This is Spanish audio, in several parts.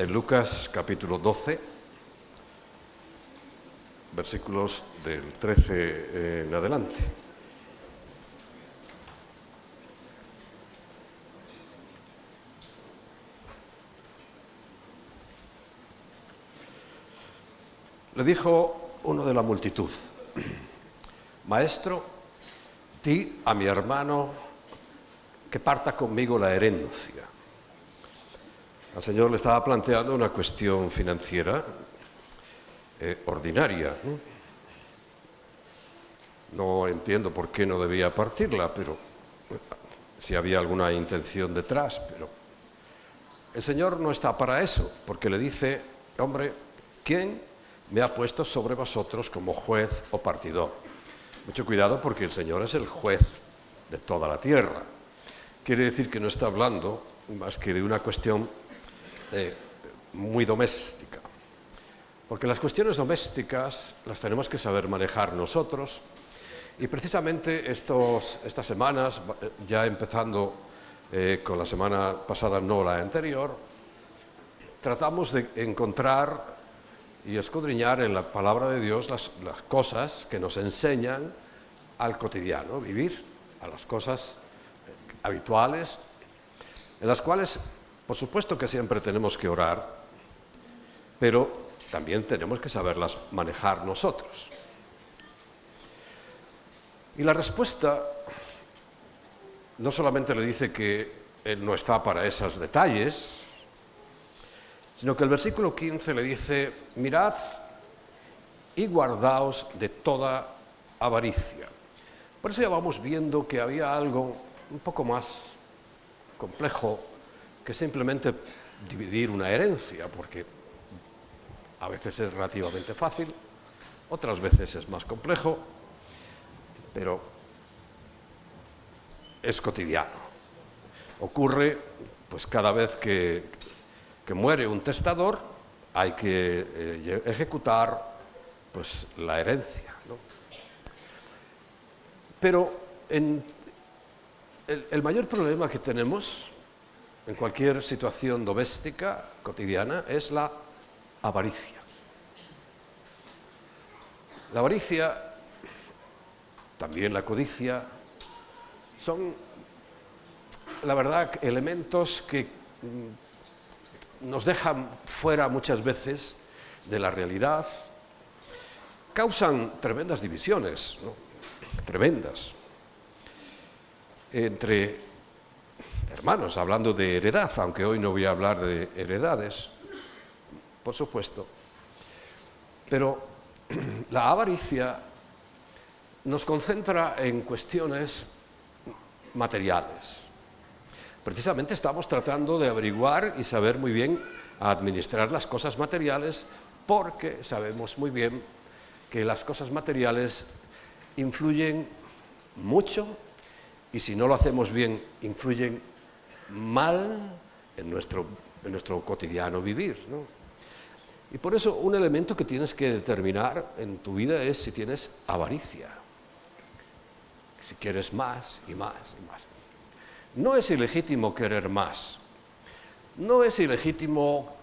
en Lucas capítulo 12, versículos del 13 en adelante. Le dijo uno de la multitud: Maestro, di a mi hermano que parta conmigo la herencia. Al Señor le estaba planteando una cuestión financiera ordinaria. No entiendo por qué no debía partirla, pero si había alguna intención detrás. Pero el Señor no está para eso, porque le dice: hombre, ¿quién me ha puesto sobre vosotros como juez o partidor? Mucho cuidado, porque el Señor es el juez de toda la tierra. Quiere decir que no está hablando más que de una cuestión muy doméstica. Porque las cuestiones domésticas las tenemos que saber manejar nosotros. Y precisamente estas semanas, ya empezando con la semana pasada, no la anterior, tratamos de encontrar y escudriñar en la palabra de Dios las cosas que nos enseñan al cotidiano, vivir a las cosas habituales, en las cuales, por supuesto que siempre tenemos que orar, pero también tenemos que saberlas manejar nosotros. Y la respuesta no solamente le dice que Él no está para esos detalles, sino que el versículo 15 le dice: mirad y guardaos de toda avaricia. Por eso ya vamos viendo que había algo un poco más complejo que simplemente dividir una herencia, porque a veces es relativamente fácil, otras veces es más complejo, pero es cotidiano. Ocurre, pues cada vez que muere un testador, hay que ejecutar pues la herencia, ¿no? Pero el mayor problema que tenemos en cualquier situación doméstica cotidiana es la avaricia. La avaricia, también la codicia, son, la verdad, elementos que nos dejan fuera muchas veces de la realidad, causan tremendas divisiones, ¿no? Tremendas, entre hermanos, hablando de heredad, aunque hoy no voy a hablar de heredades, por supuesto. Pero la avaricia nos concentra en cuestiones materiales. Precisamente estamos tratando de averiguar y saber muy bien administrar las cosas materiales, porque sabemos muy bien que las cosas materiales influyen mucho, y si no lo hacemos bien, influyen mal en nuestro cotidiano vivir, ¿no? Y por eso un elemento que tienes que determinar en tu vida es si tienes avaricia, si quieres más y más y más. No es ilegítimo querer más, no es ilegítimo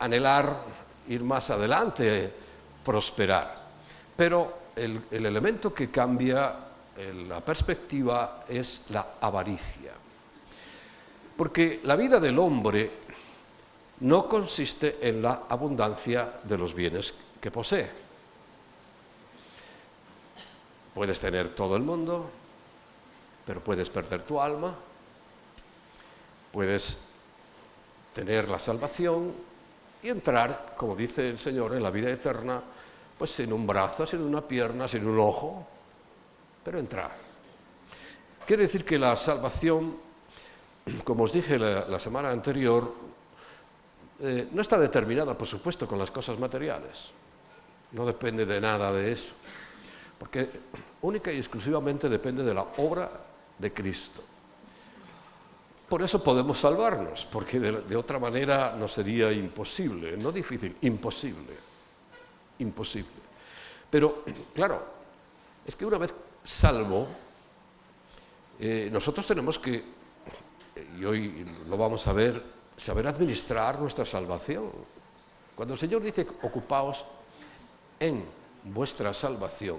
anhelar ir más adelante, prosperar, pero el elemento que cambia la perspectiva es la avaricia. Porque la vida del hombre no consiste en la abundancia de los bienes que posee. Puedes tener todo el mundo, pero puedes perder tu alma, puedes tener la salvación y entrar, como dice el Señor, en la vida eterna, pues sin un brazo, sin una pierna, sin un ojo, pero entrar. Quiere decir que la salvación, como os dije la semana anterior, no está determinada, por supuesto, con las cosas materiales. No depende de nada de eso, porque única y exclusivamente depende de la obra de Cristo. Por eso podemos salvarnos, porque de otra manera nos sería imposible, no difícil, imposible. Pero, claro, es que una vez salvo, nosotros tenemos que, y hoy lo vamos a ver, saber administrar nuestra salvación. Cuando el Señor dice ocupaos en vuestra salvación,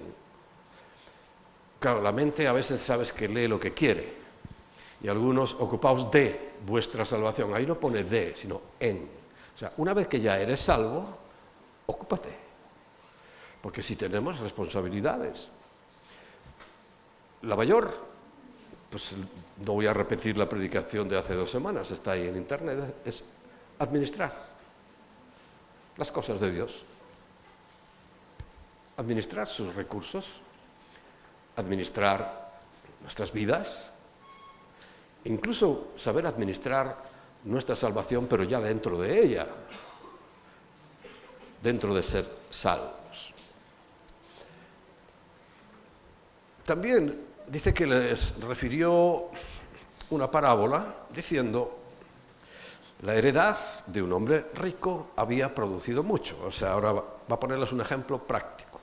claro, la mente a veces sabes que lee lo que quiere, y algunos ocupaos de vuestra salvación, ahí no pone de, sino en. O sea, una vez que ya eres salvo, ocúpate, porque si tenemos responsabilidades. La mayor, pues no voy a repetir la predicación de hace 2 semanas, está ahí en internet, es administrar las cosas de Dios, administrar sus recursos, administrar nuestras vidas, incluso saber administrar nuestra salvación, pero ya dentro de ella, dentro de ser salvos. También dice que les refirió una parábola diciendo: la heredad de un hombre rico había producido mucho. O sea, ahora va a ponerles un ejemplo práctico.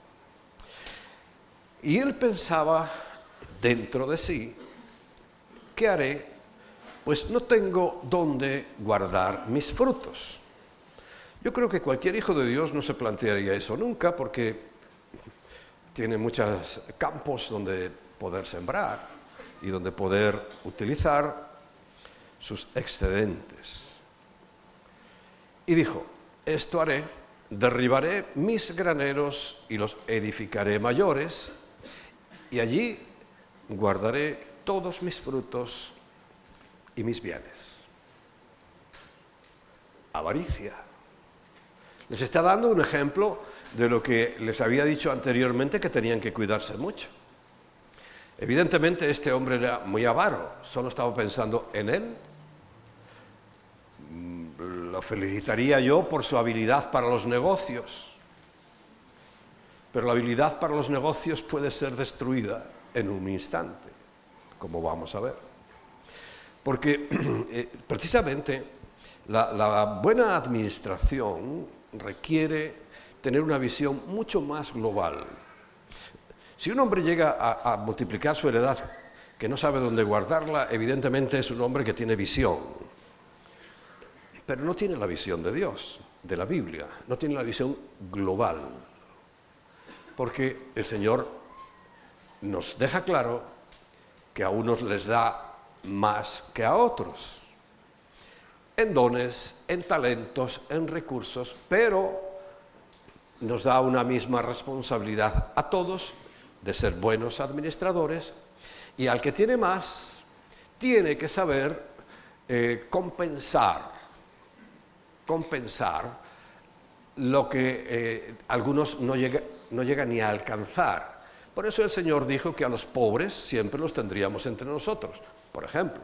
Y él pensaba dentro de sí: ¿qué haré? Pues no tengo dónde guardar mis frutos. Yo creo que cualquier hijo de Dios no se plantearía eso nunca, porque tiene muchos campos donde poder sembrar y donde poder utilizar sus excedentes. Y dijo: esto haré, derribaré mis graneros y los edificaré mayores, y allí guardaré todos mis frutos y mis bienes. Avaricia. Les está dando un ejemplo de lo que les había dicho anteriormente, que tenían que cuidarse mucho. Evidentemente este hombre era muy avaro, solo estaba pensando en él. Lo felicitaría yo por su habilidad para los negocios, pero la habilidad para los negocios puede ser destruida en un instante, como vamos a ver. Porque precisamente la buena administración requiere tener una visión mucho más global. Si un hombre llega a multiplicar su heredad que no sabe dónde guardarla, evidentemente es un hombre que tiene visión, pero no tiene la visión de Dios, de la Biblia, no tiene la visión global, porque el Señor nos deja claro que a unos les da más que a otros, en dones, en talentos, en recursos, pero nos da una misma responsabilidad a todos de ser buenos administradores, y al que tiene más tiene que saber compensar lo que algunos no llegan ni a alcanzar. Por eso el Señor dijo que a los pobres siempre los tendríamos entre nosotros, por ejemplo.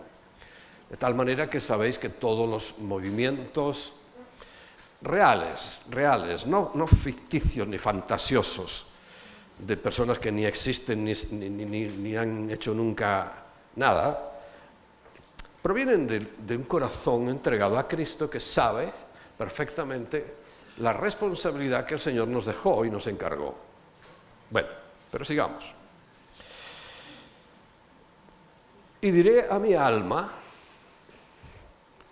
De tal manera que sabéis que todos los movimientos reales, no ficticios ni fantasiosos, de personas que ni existen ni han hecho nunca nada, provienen de un corazón entregado a Cristo, que sabe perfectamente la responsabilidad que el Señor nos dejó y nos encargó. Bueno, pero sigamos. Y diré a mi alma,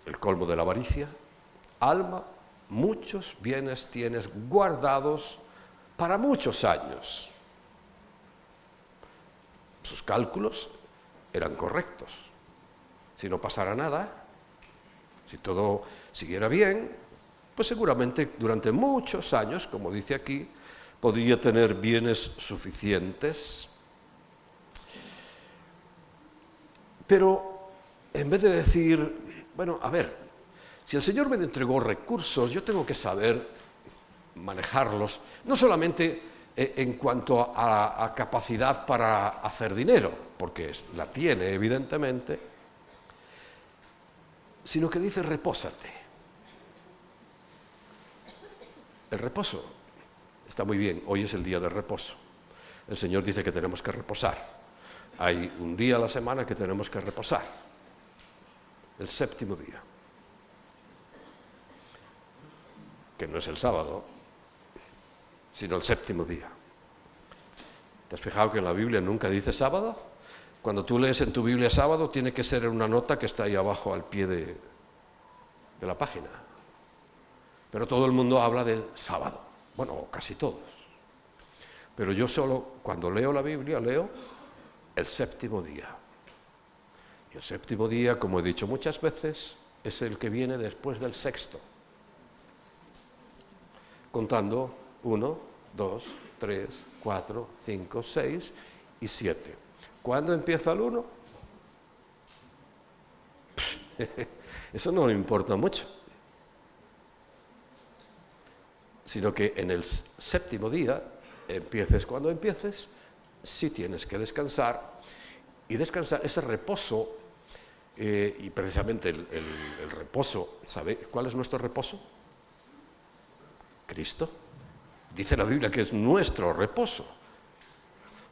el colmo de la avaricia: alma, muchos bienes tienes guardados para muchos años. Sus cálculos eran correctos. Si no pasara nada, si todo siguiera bien, pues seguramente durante muchos años, como dice aquí, podría tener bienes suficientes. Pero en vez de decir, bueno, a ver, si el Señor me entregó recursos, yo tengo que saber manejarlos, no solamente en cuanto a capacidad para hacer dinero, porque la tiene evidentemente, sino que dice: repósate. El reposo está muy bien, hoy es el día de reposo. El Señor dice que tenemos que reposar. Hay un día a la semana que tenemos que reposar, el 7º día, que no es el sábado, sino el 7º día. ¿Te has fijado que en la Biblia nunca dice sábado? Cuando tú lees en tu Biblia sábado, tiene que ser en una nota que está ahí abajo al pie de la página. Pero todo el mundo habla del sábado. Bueno, casi todos. Pero yo solo, cuando leo la Biblia, leo el séptimo día. Y el séptimo día, como he dicho muchas veces, es el que viene después del sexto. Contando 1, 2, 3, 4, 5, 6 y 7. ¿Cuándo empieza el 1? Eso no le importa mucho. Sino que en el séptimo día, empieces cuando empieces, sí tienes que descansar. Y descansar, ese reposo, y precisamente el reposo, ¿sabe cuál es nuestro reposo? Cristo. Dice la Biblia que es nuestro reposo.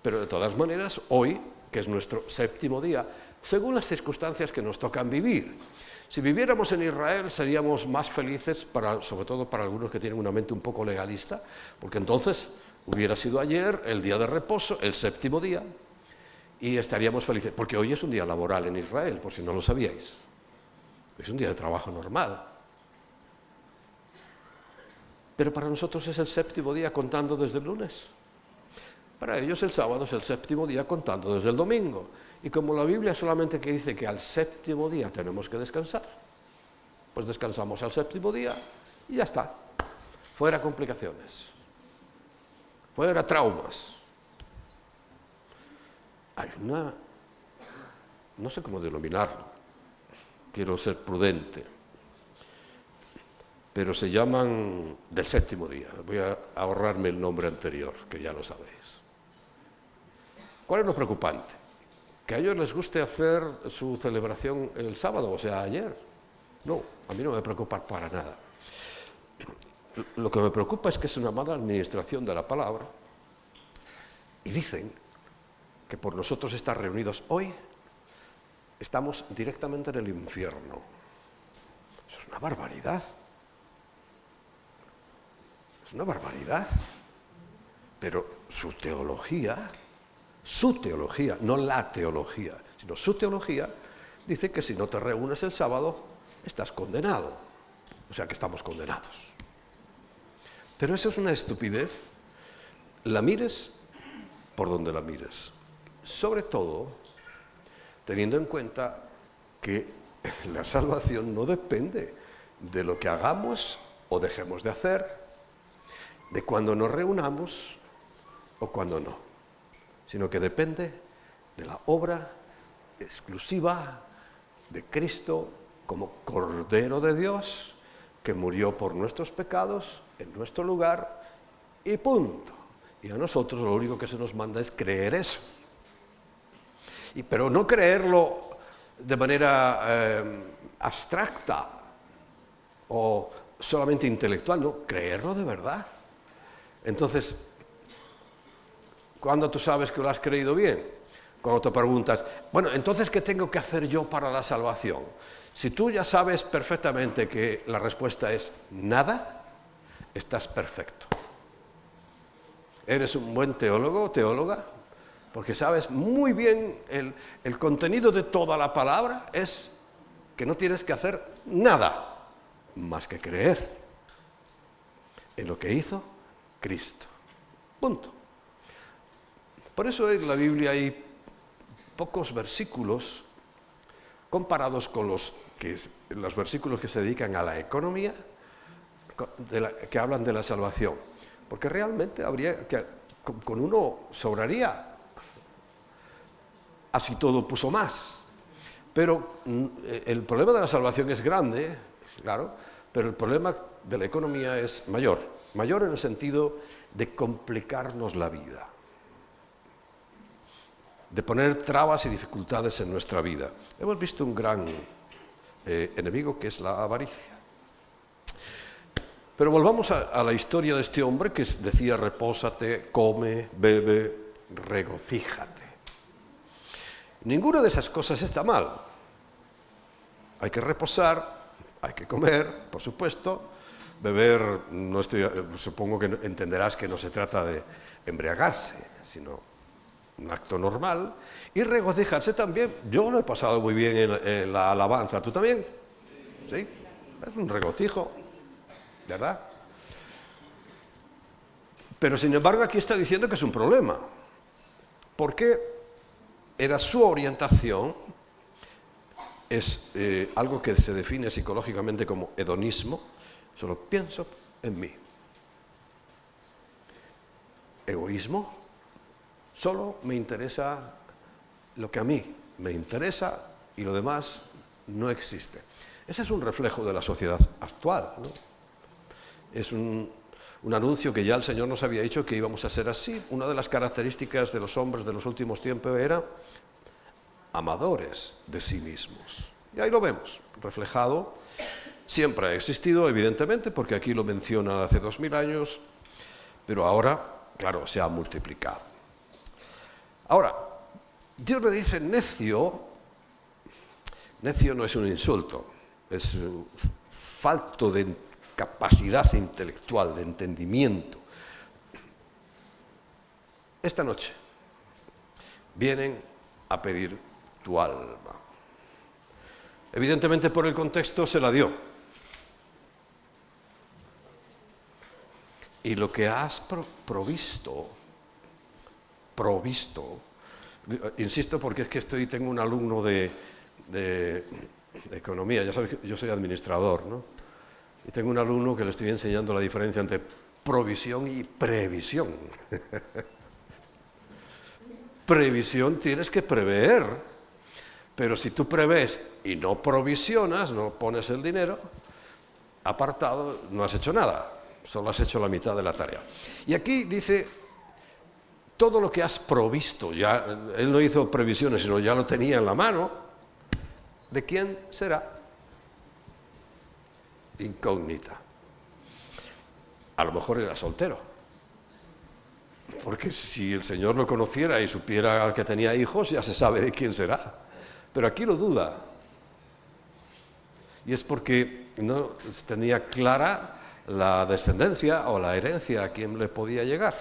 Pero de todas maneras, hoy, que es nuestro séptimo día, según las circunstancias que nos tocan vivir. Si viviéramos en Israel seríamos más felices, sobre todo para algunos que tienen una mente un poco legalista, porque entonces hubiera sido ayer el día de reposo, el séptimo día, y estaríamos felices, porque hoy es un día laboral en Israel, por si no lo sabíais. Es un día de trabajo normal. Pero para nosotros es el séptimo día contando desde el lunes. Para ellos el sábado es el séptimo día contando desde el domingo. Y como la Biblia solamente que dice que al séptimo día tenemos que descansar, pues descansamos al séptimo día y ya está. Fuera complicaciones. Fuera traumas. Hay no sé cómo denominarlo, quiero ser prudente, pero se llaman del séptimo día. Voy a ahorrarme el nombre anterior, que ya lo sabéis. ¿Cuál es lo preocupante? Que a ellos les guste hacer su celebración el sábado, o sea, ayer. No, a mí no me preocupa para nada. Lo que me preocupa es que es una mala administración de la palabra y dicen que por nosotros estar reunidos hoy estamos directamente en el infierno. Eso es una barbaridad. Es una barbaridad. Pero su teología, no la teología, sino su teología, dice que si no te reúnes el sábado, estás condenado. O sea que estamos condenados. Pero eso es una estupidez. La mires por donde la mires. Sobre todo, teniendo en cuenta que la salvación no depende de lo que hagamos o dejemos de hacer, de cuando nos reunamos o cuando no, sino que depende de la obra exclusiva de Cristo como Cordero de Dios, que murió por nuestros pecados en nuestro lugar y punto. Y a nosotros lo único que se nos manda es creer eso. Pero no creerlo de manera abstracta o solamente intelectual, no, creerlo de verdad. Entonces, ¿cuándo tú sabes que lo has creído bien? Cuando te preguntas, bueno, entonces, ¿qué tengo que hacer yo para la salvación? Si tú ya sabes perfectamente que la respuesta es nada, estás perfecto. ¿Eres un buen teólogo o teóloga? Porque sabes muy bien el contenido de toda la palabra es que no tienes que hacer nada más que creer en lo que hizo Cristo. Punto. Por eso en la Biblia hay pocos versículos comparados con los versículos que se dedican a la economía, que hablan de la salvación. Porque realmente habría que, con uno sobraría. Así todo puso más. Pero el problema de la salvación es grande, claro, pero el problema de la economía es mayor. Mayor en el sentido de complicarnos la vida, de poner trabas y dificultades en nuestra vida. Hemos visto un gran enemigo que es la avaricia. Pero volvamos a la historia de este hombre que decía: repósate, come, bebe, regocíjate. Ninguna de esas cosas está mal. Hay que reposar, hay que comer, por supuesto. Beber, supongo que entenderás que no se trata de embriagarse, sino un acto normal. Y regocijarse también. Yo lo he pasado muy bien en la alabanza. ¿Tú también? ¿Sí? Es un regocijo, ¿verdad? Pero sin embargo aquí está diciendo que es un problema, porque era su orientación, es algo que se define psicológicamente como hedonismo, solo pienso en mí. Egoísmo, solo me interesa lo que a mí me interesa y lo demás no existe. Ese es un reflejo de la sociedad actual, ¿no? Es un anuncio que ya el Señor nos había dicho que íbamos a ser así. Una de las características de los hombres de los últimos tiempos era amadores de sí mismos. Y ahí lo vemos, reflejado. Siempre ha existido, evidentemente, porque aquí lo menciona hace 2000 años, pero ahora, claro, se ha multiplicado. Ahora, Dios le dice necio. Necio no es un insulto, es falto de capacidad intelectual, de entendimiento. Esta noche vienen a pedir tu alma. Evidentemente por el contexto se la dio. Y lo que has provisto, insisto porque es que tengo un alumno de economía, ya sabes que yo soy administrador, ¿no? Y tengo un alumno que le estoy enseñando la diferencia entre provisión y previsión. Previsión tienes que prever, pero si tú prevés y no provisionas, no pones el dinero apartado, no has hecho nada, solo has hecho la mitad de la tarea. Y aquí dice, todo lo que has provisto, ya él no hizo previsiones, sino ya lo tenía en la mano, ¿de quién será? Incógnita. A lo mejor era soltero, porque si el Señor lo conociera y supiera que tenía hijos, ya se sabe de quién será, pero aquí lo duda, y es porque no tenía clara la descendencia o la herencia a quién le podía llegar.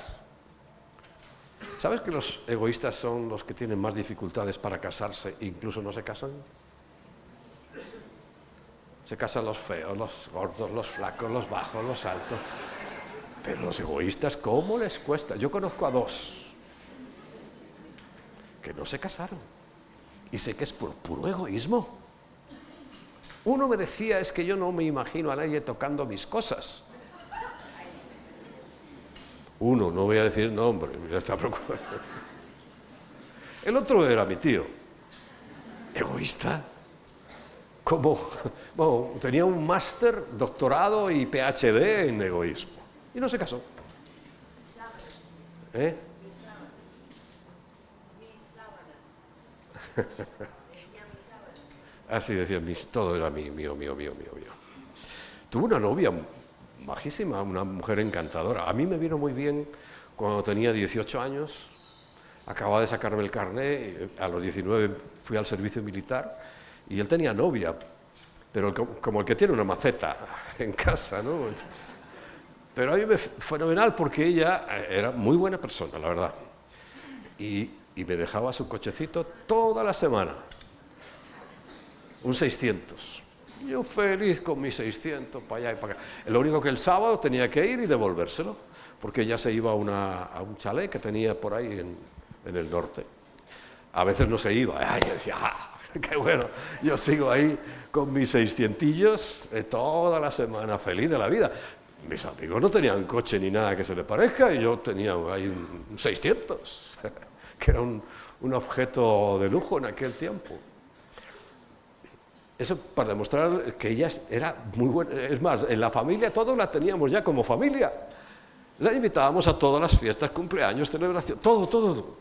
¿Sabes que los egoístas son los que tienen más dificultades para casarse e incluso no se casan? Se casan los feos, los gordos, los flacos, los bajos, los altos. Pero los egoístas, ¿cómo les cuesta? Yo conozco a dos que no se casaron. Y sé que es por puro egoísmo. Uno me decía, es que yo no me imagino a nadie tocando mis cosas. Uno, no voy a decir nombre, ya está preocupado. El otro era mi tío. ¿Egoísta? Como, bueno, tenía un máster, doctorado y PhD en egoísmo. Y no se casó. ¿Eh? Así decían, todo era mío. Tuvo una novia majísima, una mujer encantadora. A mí me vino muy bien cuando tenía 18 años. Acababa de sacarme el carnet, a los 19 fui al servicio militar. Y él tenía novia, pero como el que tiene una maceta en casa, ¿no? Pero a mí me fue fenomenal porque ella era muy buena persona, la verdad. Y me dejaba su cochecito toda la semana. Un 600. Yo feliz con mis 600 para allá y para acá. Lo único que el sábado tenía que ir y devolvérselo, porque ella se iba a un chalet que tenía por ahí en el norte. A veces no se iba. Yo decía, qué bueno, yo sigo ahí con mis 600 toda la semana, feliz de la vida. Mis amigos no tenían coche ni nada que se le parezca y yo tenía ahí un 600, que era un objeto de lujo en aquel tiempo. Eso para demostrar que ella era muy buena. Es más, en la familia todos la teníamos ya como familia. La invitábamos a todas las fiestas, cumpleaños, celebración, todo.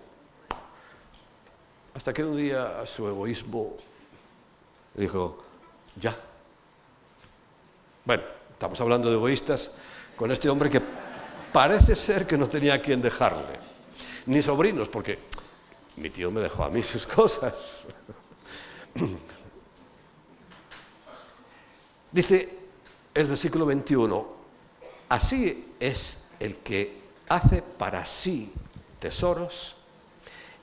Hasta que un día su egoísmo le dijo, ya. Bueno, estamos hablando de egoístas con este hombre que parece ser que no tenía a quien dejarle. Ni sobrinos, porque mi tío me dejó a mí sus cosas. Dice el versículo 21, así es el que hace para sí tesoros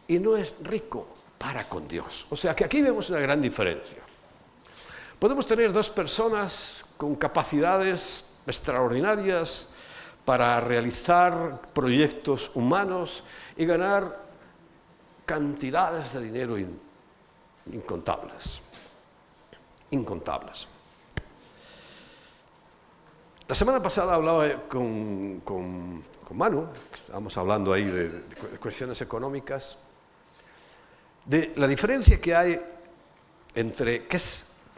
y no es rico para con Dios. O sea que aquí vemos una gran diferencia. Podemos tener dos personas con capacidades extraordinarias para realizar proyectos humanos y ganar cantidades de dinero incontables. Incontables. La semana pasada hablaba con Manu, estábamos hablando ahí de cuestiones económicas, de la diferencia que hay entre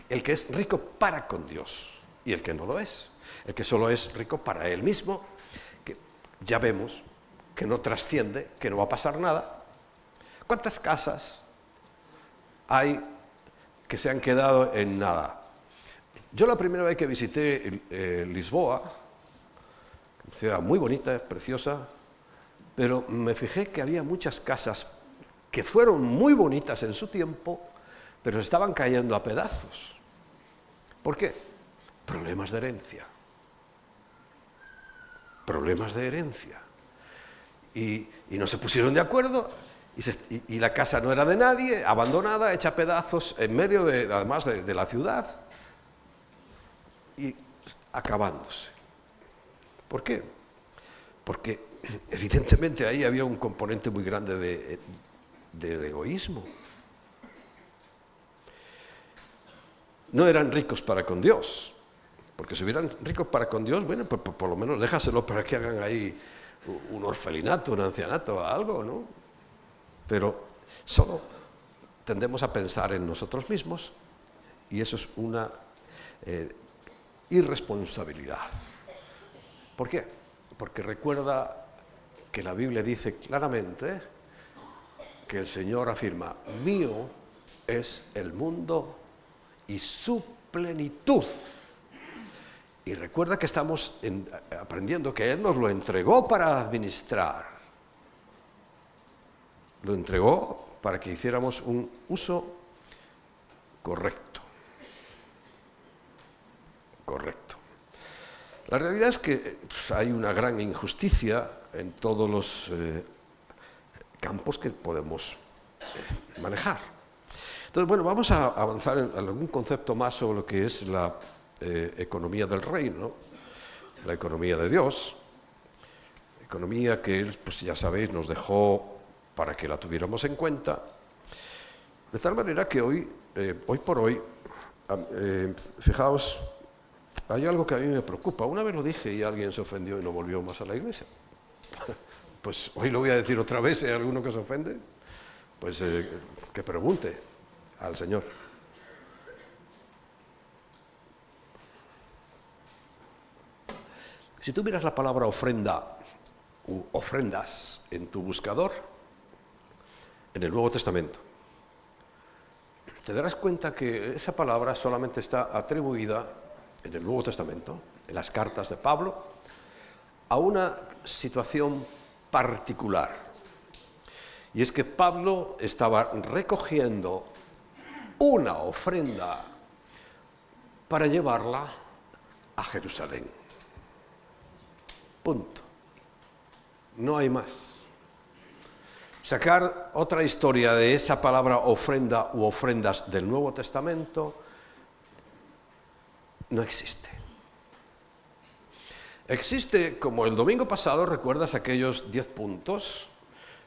el que es rico para con Dios y el que no lo es. El que solo es rico para él mismo, que ya vemos que no trasciende, que no va a pasar nada. ¿Cuántas casas hay que se han quedado en nada? Yo la primera vez que visité Lisboa, una ciudad muy bonita, preciosa, pero me fijé que había muchas casas que fueron muy bonitas en su tiempo, pero estaban cayendo a pedazos. ¿Por qué? Problemas de herencia. Problemas de herencia. Y no se pusieron de acuerdo y la casa no era de nadie, abandonada, hecha a pedazos, en medio además de la ciudad. Y acabándose. ¿Por qué? Porque evidentemente ahí había un componente muy grande de egoísmo. No eran ricos para con Dios, porque si hubieran ricos para con Dios, bueno, pues por lo menos déjaselo para que hagan ahí un orfelinato, un ancianato, algo, ¿no? Pero solo tendemos a pensar en nosotros mismos y eso es una irresponsabilidad. ¿Por qué? Porque recuerda que la Biblia dice claramente que el Señor afirma: mío es el mundo y su plenitud. Y recuerda que estamos aprendiendo que Él nos lo entregó para administrar. Lo entregó para que hiciéramos un uso correcto. Correcto. La realidad es que hay una gran injusticia en todos los campos que podemos manejar. Entonces, bueno, vamos a avanzar en algún concepto más sobre lo que es la economía del reino, la economía de Dios, economía que Él, pues ya sabéis, nos dejó para que la tuviéramos en cuenta, de tal manera que hoy por hoy, fijaos, hay algo que a mí me preocupa. Una vez lo dije y alguien se ofendió y no volvió más a la iglesia. Pues hoy lo voy a decir otra vez. ¿Hay alguno que se ofende? Pues que pregunte al Señor. Si tú miras la palabra ofrenda u ofrendas en tu buscador, en el Nuevo Testamento, te darás cuenta que esa palabra solamente está atribuida en el Nuevo Testamento, en las cartas de Pablo, a una situación particular. Y es que Pablo estaba recogiendo una ofrenda para llevarla a Jerusalén. Punto. No hay más. Sacar otra historia de esa palabra ofrenda u ofrendas del Nuevo Testamento no existe. Existe, como el domingo pasado, ¿recuerdas aquellos 10 puntos?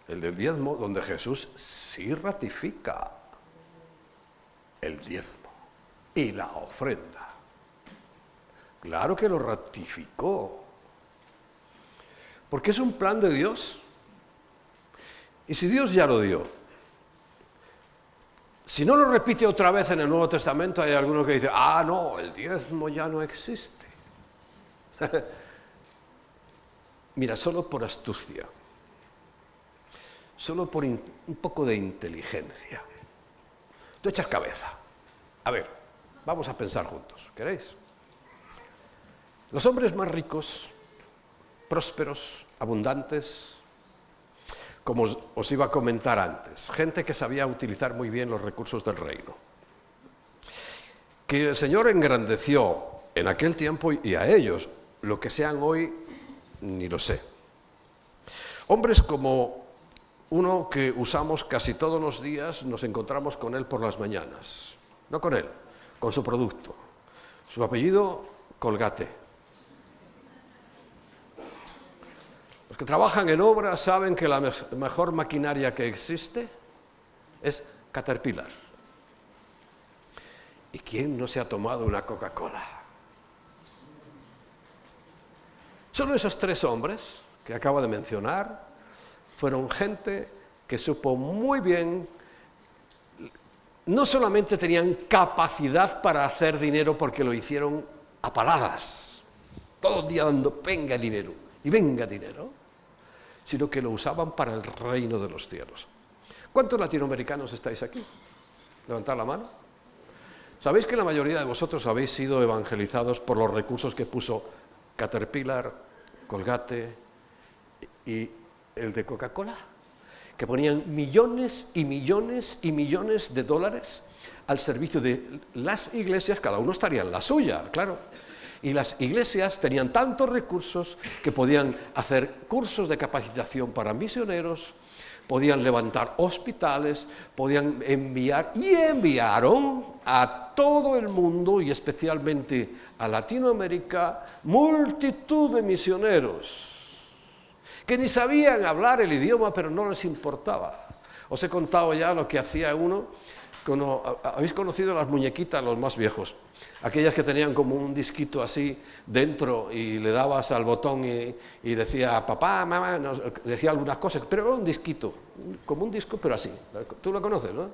El del diezmo, donde Jesús sí ratifica el diezmo y la ofrenda. Claro que lo ratificó, porque es un plan de Dios. Y si Dios ya lo dio, si no lo repite otra vez en el Nuevo Testamento, hay alguno que dice: ah, no, el diezmo ya no existe. Mira, solo por astucia, solo por un poco de inteligencia, tú echas cabeza. A ver, vamos a pensar juntos, ¿queréis? Los hombres más ricos, prósperos, abundantes, como os iba a comentar antes, gente que sabía utilizar muy bien los recursos del reino, que el Señor engrandeció en aquel tiempo y a ellos, lo que sean hoy, ni lo sé. Hombres como uno que usamos casi todos los días, nos encontramos con él por las mañanas, no con él, con su producto. Su apellido, Colgate. Los que trabajan en obra saben que la mejor maquinaria que existe es Caterpillar. ¿Y quién no se ha tomado una Coca-Cola? Solo esos 3 hombres que acabo de mencionar fueron gente que supo muy bien, no solamente tenían capacidad para hacer dinero porque lo hicieron a paladas, todo el día dando venga dinero y venga dinero, sino que lo usaban para el reino de los cielos. ¿Cuántos latinoamericanos estáis aquí? Levantad la mano. ¿Sabéis que la mayoría de vosotros habéis sido evangelizados por los recursos que puso Caterpillar, Colgate y el de Coca-Cola? Que ponían millones y millones y millones de dólares al servicio de las iglesias, cada uno estaría en la suya, claro. Y las iglesias tenían tantos recursos que podían hacer cursos de capacitación para misioneros, podían levantar hospitales, podían enviar, y enviaron a todo el mundo, y especialmente a Latinoamérica, multitud de misioneros que ni sabían hablar el idioma, pero no les importaba. Os he contado ya lo que hacía uno. ¿Habéis conocido las muñequitas, los más viejos? Aquellas que tenían como un disquito así dentro y le dabas al botón y decía papá, mamá, no, decía algunas cosas, pero era un disquito, como un disco, pero así. Tú lo conoces, ¿no?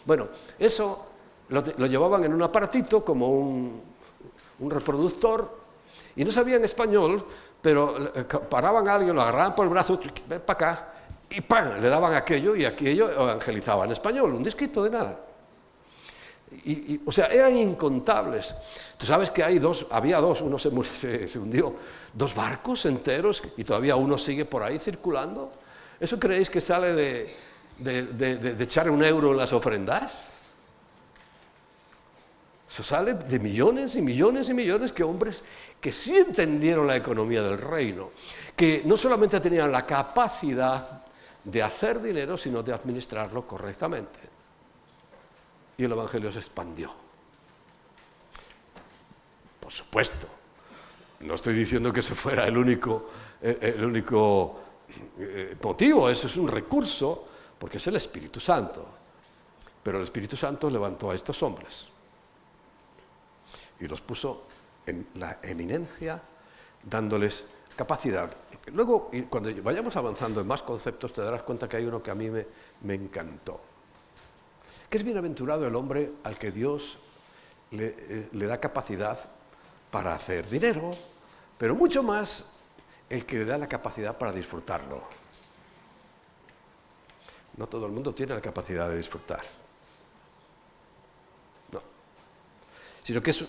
Bueno, eso lo llevaban en un aparatito como un reproductor y no sabían español, pero paraban a alguien, lo agarraban por el brazo, ven para acá, y ¡pam!, le daban aquello y aquello evangelizaba en español, un disquito de nada. O sea, eran incontables. Tú sabes que había dos, uno se hundió, 2 barcos enteros y todavía uno sigue por ahí circulando. ¿Eso creéis que sale de echar un euro en las ofrendas? Eso sale de millones y millones y millones de hombres que sí entendieron la economía del reino, que no solamente tenían la capacidad de hacer dinero, sino de administrarlo correctamente. Y el Evangelio se expandió. Por supuesto, no estoy diciendo que ese fuera el único motivo, eso es un recurso, porque es el Espíritu Santo. Pero el Espíritu Santo levantó a estos hombres y los puso en la eminencia, dándoles capacidad. Luego, cuando vayamos avanzando en más conceptos, te darás cuenta que hay uno que a mí me encantó. Que es bienaventurado el hombre al que Dios le da capacidad para hacer dinero, pero mucho más el que le da la capacidad para disfrutarlo. No todo el mundo tiene la capacidad de disfrutar. No. Sino que es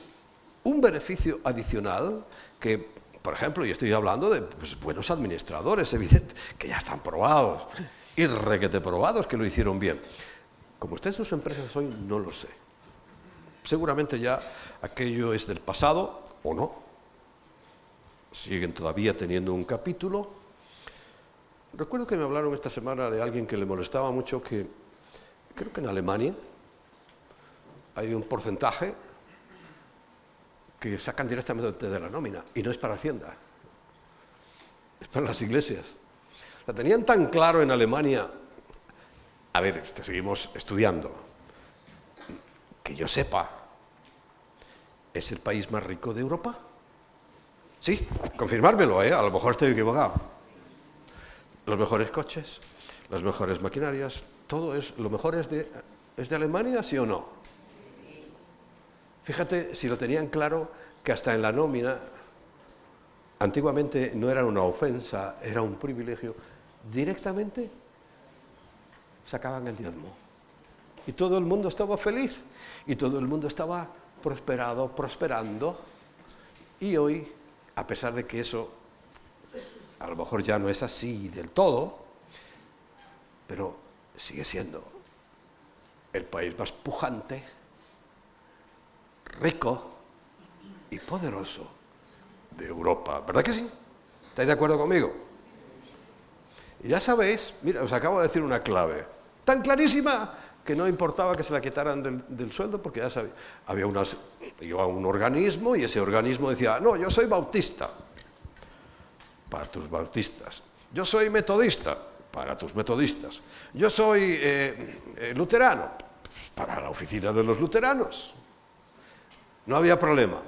un beneficio adicional que, por ejemplo, y estoy hablando de buenos administradores, evidente, que ya están probados, y requete probados, que lo hicieron bien. Como está en sus empresas hoy, no lo sé. Seguramente ya aquello es del pasado, o no. Siguen todavía teniendo un capítulo. Recuerdo que me hablaron esta semana de alguien que le molestaba mucho, que creo que en Alemania hay un porcentaje que sacan directamente de la nómina, y no es para Hacienda, es para las iglesias. La tenían tan claro en Alemania. A ver, seguimos estudiando. Que yo sepa, ¿es el país más rico de Europa? Sí, confirmármelo, a lo mejor estoy equivocado. Los mejores coches, las mejores maquinarias, todo es, lo mejor es de Alemania, ¿sí o no? Fíjate si lo tenían claro, que hasta en la nómina, antiguamente no era una ofensa, era un privilegio, directamente sacaban el diezmo. Y todo el mundo estaba feliz, y todo el mundo estaba prosperando. Y hoy, a pesar de que eso a lo mejor ya no es así del todo, pero sigue siendo el país más pujante, rico y poderoso de Europa. ¿Verdad que sí? ¿Estáis de acuerdo conmigo? Y ya sabéis, mira, os acabo de decir una clave tan clarísima que no importaba que se la quitaran del sueldo porque ya sabía, iba un organismo y ese organismo decía, no, yo soy bautista, para tus bautistas. Yo soy metodista, para tus metodistas. Yo soy luterano, pues para la oficina de los luteranos. No había problema.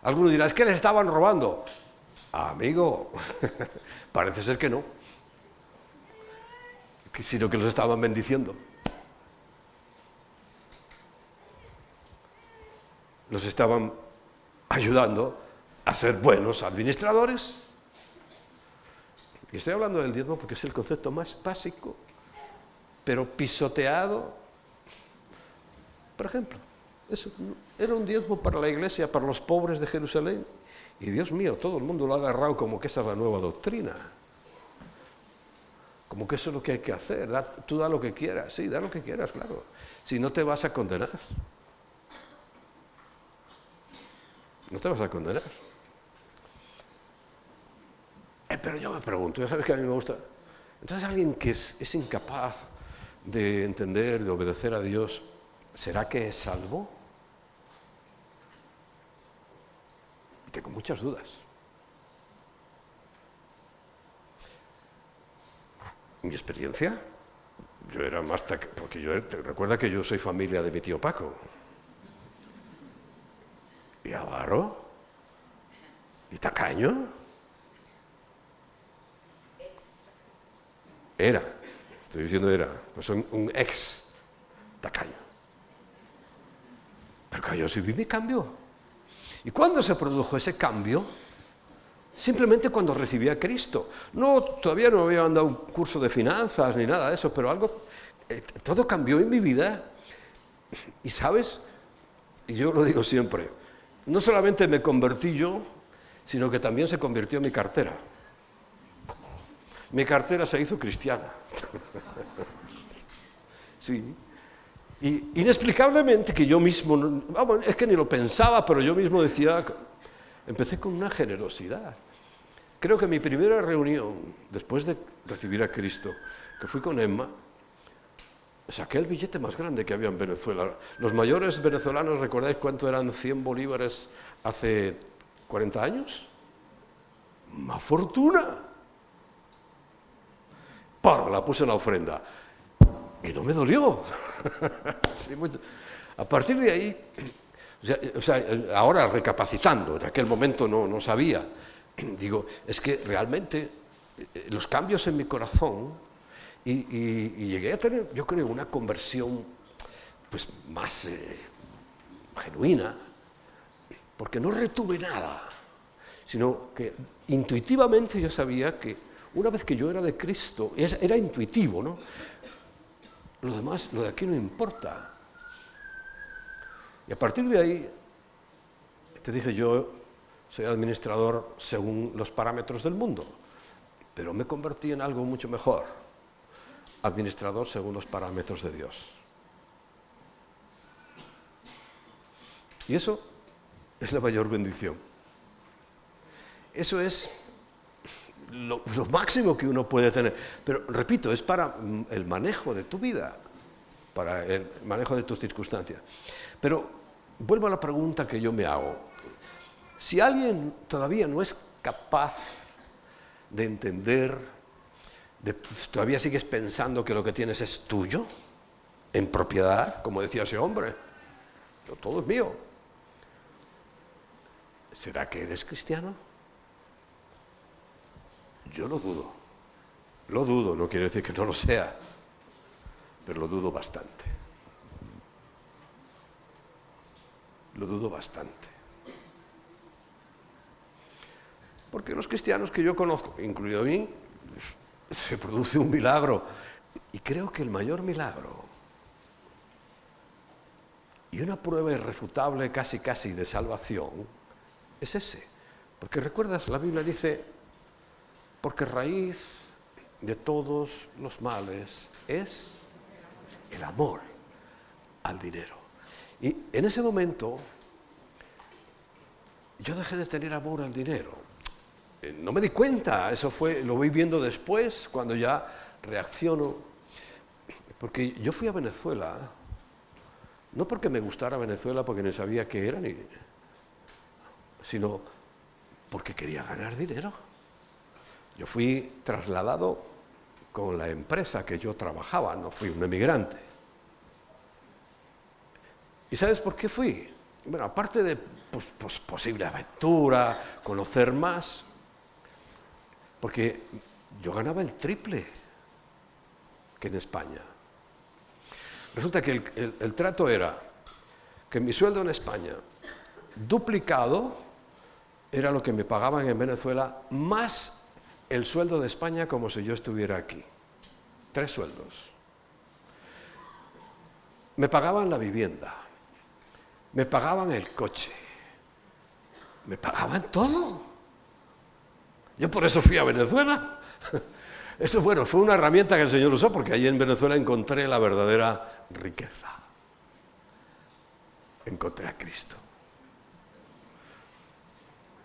Alguno dirá, es que les estaban robando. Amigo, parece ser que no, sino que los estaban bendiciendo. Los estaban ayudando a ser buenos administradores. Y estoy hablando del diezmo porque es el concepto más básico, pero pisoteado. Por ejemplo, eso era un diezmo para la iglesia, para los pobres de Jerusalén. Y Dios mío, todo el mundo lo ha agarrado como que esa es la nueva doctrina. Como que eso es lo que hay que hacer. Tú da lo que quieras, sí, da lo que quieras, claro. Si no te vas a condenar. No te vas a condenar. Pero yo me pregunto, ya sabes que a mí me gusta. Entonces alguien que es incapaz de entender, de obedecer a Dios, ¿será que es salvo? Tengo muchas dudas. Mi experiencia, yo era más porque recuerda que yo soy familia de mi tío Paco. Y avaro. Y tacaño. Era, estoy diciendo era, pues soy un ex tacaño. Pero yo sí vi mi cambio. ¿Y cuándo se produjo ese cambio? Simplemente cuando recibí a Cristo. No, todavía no había dado un curso de finanzas ni nada de eso, pero todo cambió en mi vida. Y sabes, y yo lo digo siempre, no solamente me convertí yo, sino que también se convirtió mi cartera. Mi cartera se hizo cristiana. Sí. Y inexplicablemente que yo mismo, es que ni lo pensaba, pero yo mismo decía, empecé con una generosidad. Creo que mi primera reunión, después de recibir a Cristo, que fui con Emma, saqué el billete más grande que había en Venezuela. Los mayores venezolanos, ¿recordáis cuánto eran 100 bolívares hace 40 años? ¡Más fortuna! La puse en la ofrenda. Y no me dolió. Sí, a partir de ahí, ahora recapacitando, en aquel momento no sabía, digo, es que realmente los cambios en mi corazón y llegué a tener, yo creo, una conversión pues más genuina, porque no retuve nada, sino que intuitivamente yo sabía que una vez que yo era de Cristo, era intuitivo, ¿no? Lo demás, lo de aquí no importa. Y a partir de ahí, te dije, yo soy administrador según los parámetros del mundo, pero me convertí en algo mucho mejor, administrador según los parámetros de Dios. Y eso es la mayor bendición. Eso es lo máximo que uno puede tener. Pero, repito, es para el manejo de tu vida, para el manejo de tus circunstancias. Pero vuelvo a la pregunta que yo me hago. Si alguien todavía no es capaz de entender, todavía sigues pensando que lo que tienes es tuyo, en propiedad, como decía ese hombre, todo es mío. ¿Será que eres cristiano? Yo lo dudo. Lo dudo, no quiere decir que no lo sea, pero lo dudo bastante. Lo dudo bastante. Porque los cristianos que yo conozco, incluido a mí, se produce un milagro. Y creo que el mayor milagro y una prueba irrefutable casi de salvación es ese. Porque recuerdas, la Biblia dice, porque raíz de todos los males es el amor al dinero. Y en ese momento yo dejé de tener amor al dinero. No me di cuenta, lo voy viendo después, cuando ya reacciono. Porque yo fui a Venezuela, no porque me gustara Venezuela, porque no sabía qué era, sino porque quería ganar dinero. Yo fui trasladado con la empresa que yo trabajaba, no fui un emigrante. ¿Y sabes por qué fui? Bueno, aparte de posible aventura, conocer más, porque yo ganaba el triple que en España. Resulta que el trato era que mi sueldo en España, duplicado, era lo que me pagaban en Venezuela, más el sueldo de España como si yo estuviera aquí. 3 sueldos. Me pagaban la vivienda, me pagaban el coche, me pagaban todo. Yo por eso fui a Venezuela. Eso, bueno, fue una herramienta que el Señor usó, porque allí en Venezuela encontré la verdadera riqueza. Encontré a Cristo.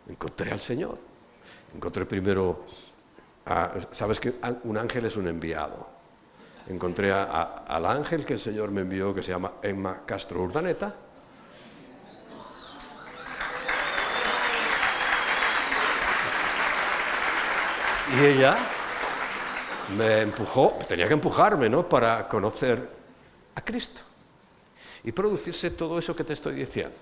Encontré al Señor. Encontré primero, sabes que un ángel es un enviado. Encontré al ángel que el Señor me envió, que se llama Emma Castro Urdaneta. Y ella me empujó, tenía que empujarme, ¿no?, para conocer a Cristo y producirse todo eso que te estoy diciendo.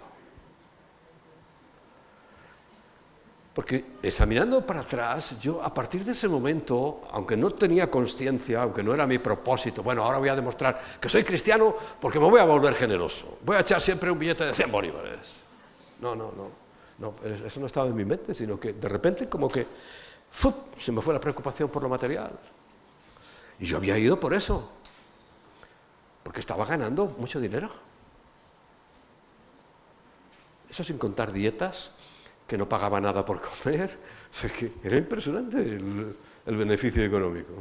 Porque examinando para atrás, yo a partir de ese momento, aunque no tenía consciencia, aunque no era mi propósito, bueno, ahora voy a demostrar que soy cristiano porque me voy a volver generoso, voy a echar siempre un billete de 100 bolívares. No, eso no estaba en mi mente, sino que de repente como que se me fue la preocupación por lo material. Y yo había ido por eso, porque estaba ganando mucho dinero. Eso sin contar dietas, que no pagaba nada por comer. O sea, que era impresionante el beneficio económico.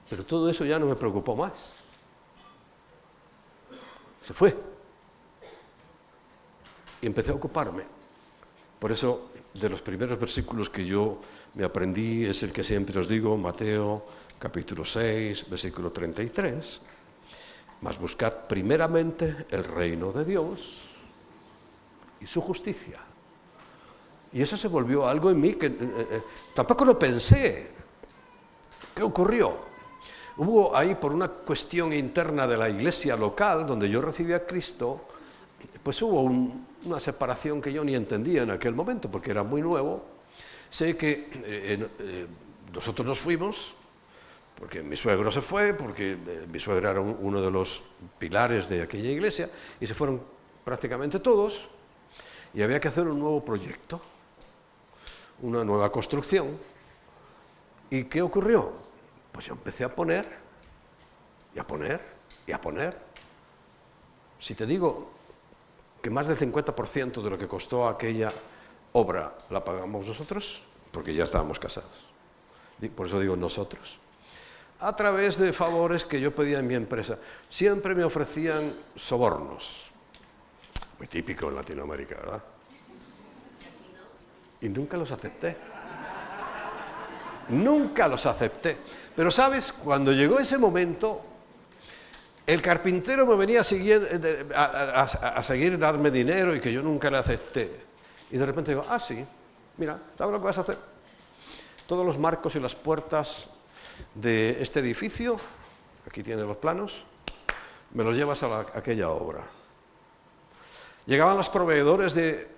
Pero todo eso ya no me preocupó más. Se fue. Y empecé a ocuparme. Por eso, de los primeros versículos que yo me aprendí, es el que siempre os digo, Mateo capítulo 6, versículo 33. Mas buscad primeramente el reino de Dios y su justicia. Y eso se volvió algo en mí que tampoco lo pensé. ¿Qué ocurrió? Hubo ahí, por una cuestión interna de la iglesia local, donde yo recibí a Cristo, pues hubo una separación que yo ni entendía en aquel momento, porque era muy nuevo. Sé que nosotros nos fuimos, porque mi suegro se fue, porque mi suegro era uno de los pilares de aquella iglesia, y se fueron prácticamente todos, y había que hacer un nuevo proyecto, una nueva construcción. ¿Y qué ocurrió? Pues yo empecé a poner, y a poner, y a poner. Si te digo que más del 50% de lo que costó aquella obra la pagamos nosotros, porque ya estábamos casados. Por eso digo nosotros. A través de favores que yo pedía en mi empresa. Siempre me ofrecían sobornos. Muy típico en Latinoamérica, ¿verdad? Y nunca los acepté. Nunca los acepté. Pero ¿sabes? Cuando llegó ese momento, el carpintero me venía a seguir darme dinero y que yo nunca le acepté. Y de repente digo, sí, mira, ¿sabes lo que vas a hacer? Todos los marcos y las puertas de este edificio, aquí tienes los planos, me los llevas a aquella obra. Llegaban los proveedores de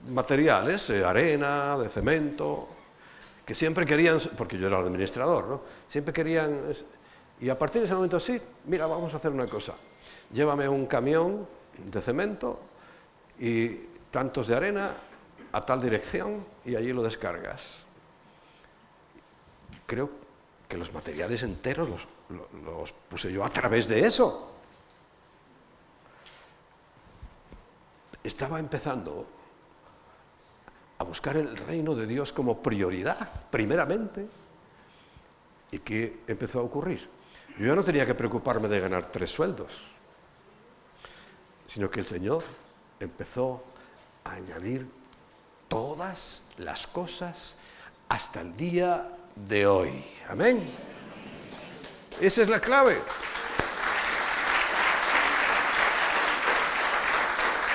materiales, de arena, de cemento, que siempre querían, porque yo era el administrador, ¿no? Siempre querían, y a partir de ese momento, sí, mira, vamos a hacer una cosa, llévame un camión de cemento y tantos de arena a tal dirección y allí lo descargas. Creo que los materiales enteros los puse yo a través de eso. Estaba empezando a buscar el reino de Dios como prioridad, primeramente. ¿Y qué empezó a ocurrir? Yo ya no tenía que preocuparme de ganar 3 sueldos, sino que el Señor empezó a añadir todas las cosas hasta el día de hoy. Amén. Esa es la clave.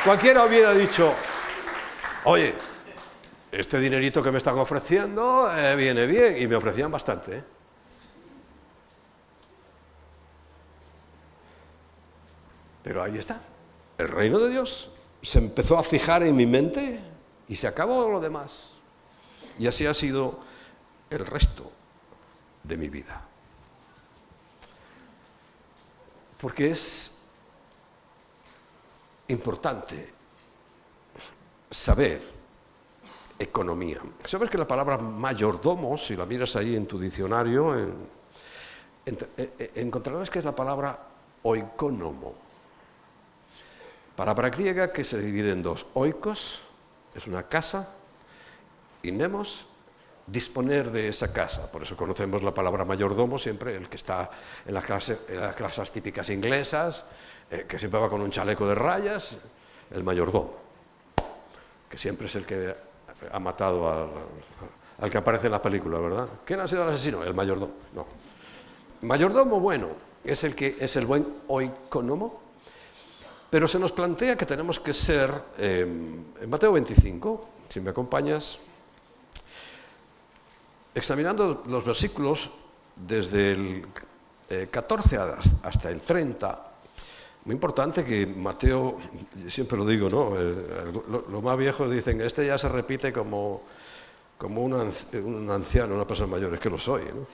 Cualquiera hubiera dicho, oye, este dinerito que me están ofreciendo viene bien, y me ofrecían bastante, ¿eh? Pero ahí está, el reino de Dios se empezó a fijar en mi mente y se acabó lo demás. Y así ha sido el resto de mi vida. Porque es importante saber economía. Sabes que la palabra mayordomo, si la miras ahí en tu diccionario, encontrarás que es la palabra oikónomo. Palabra griega que se divide en dos. Oikos es una casa y nemos, disponer de esa casa. Por eso conocemos la palabra mayordomo siempre, el que está en las clases típicas inglesas, que siempre va con un chaleco de rayas, el mayordomo, que siempre es el que ha matado al que aparece en la película, ¿verdad? ¿Quién ha sido el asesino? El mayordomo. No. Mayordomo, bueno, es el buen oikónomo. Pero se nos plantea que tenemos que ser, en Mateo 25, si me acompañas, examinando los versículos desde el 14 hasta el 30, muy importante que Mateo, siempre lo digo, ¿no? Los más viejos dicen, este ya se repite como un anciano, una persona mayor, es que lo soy, ¿no?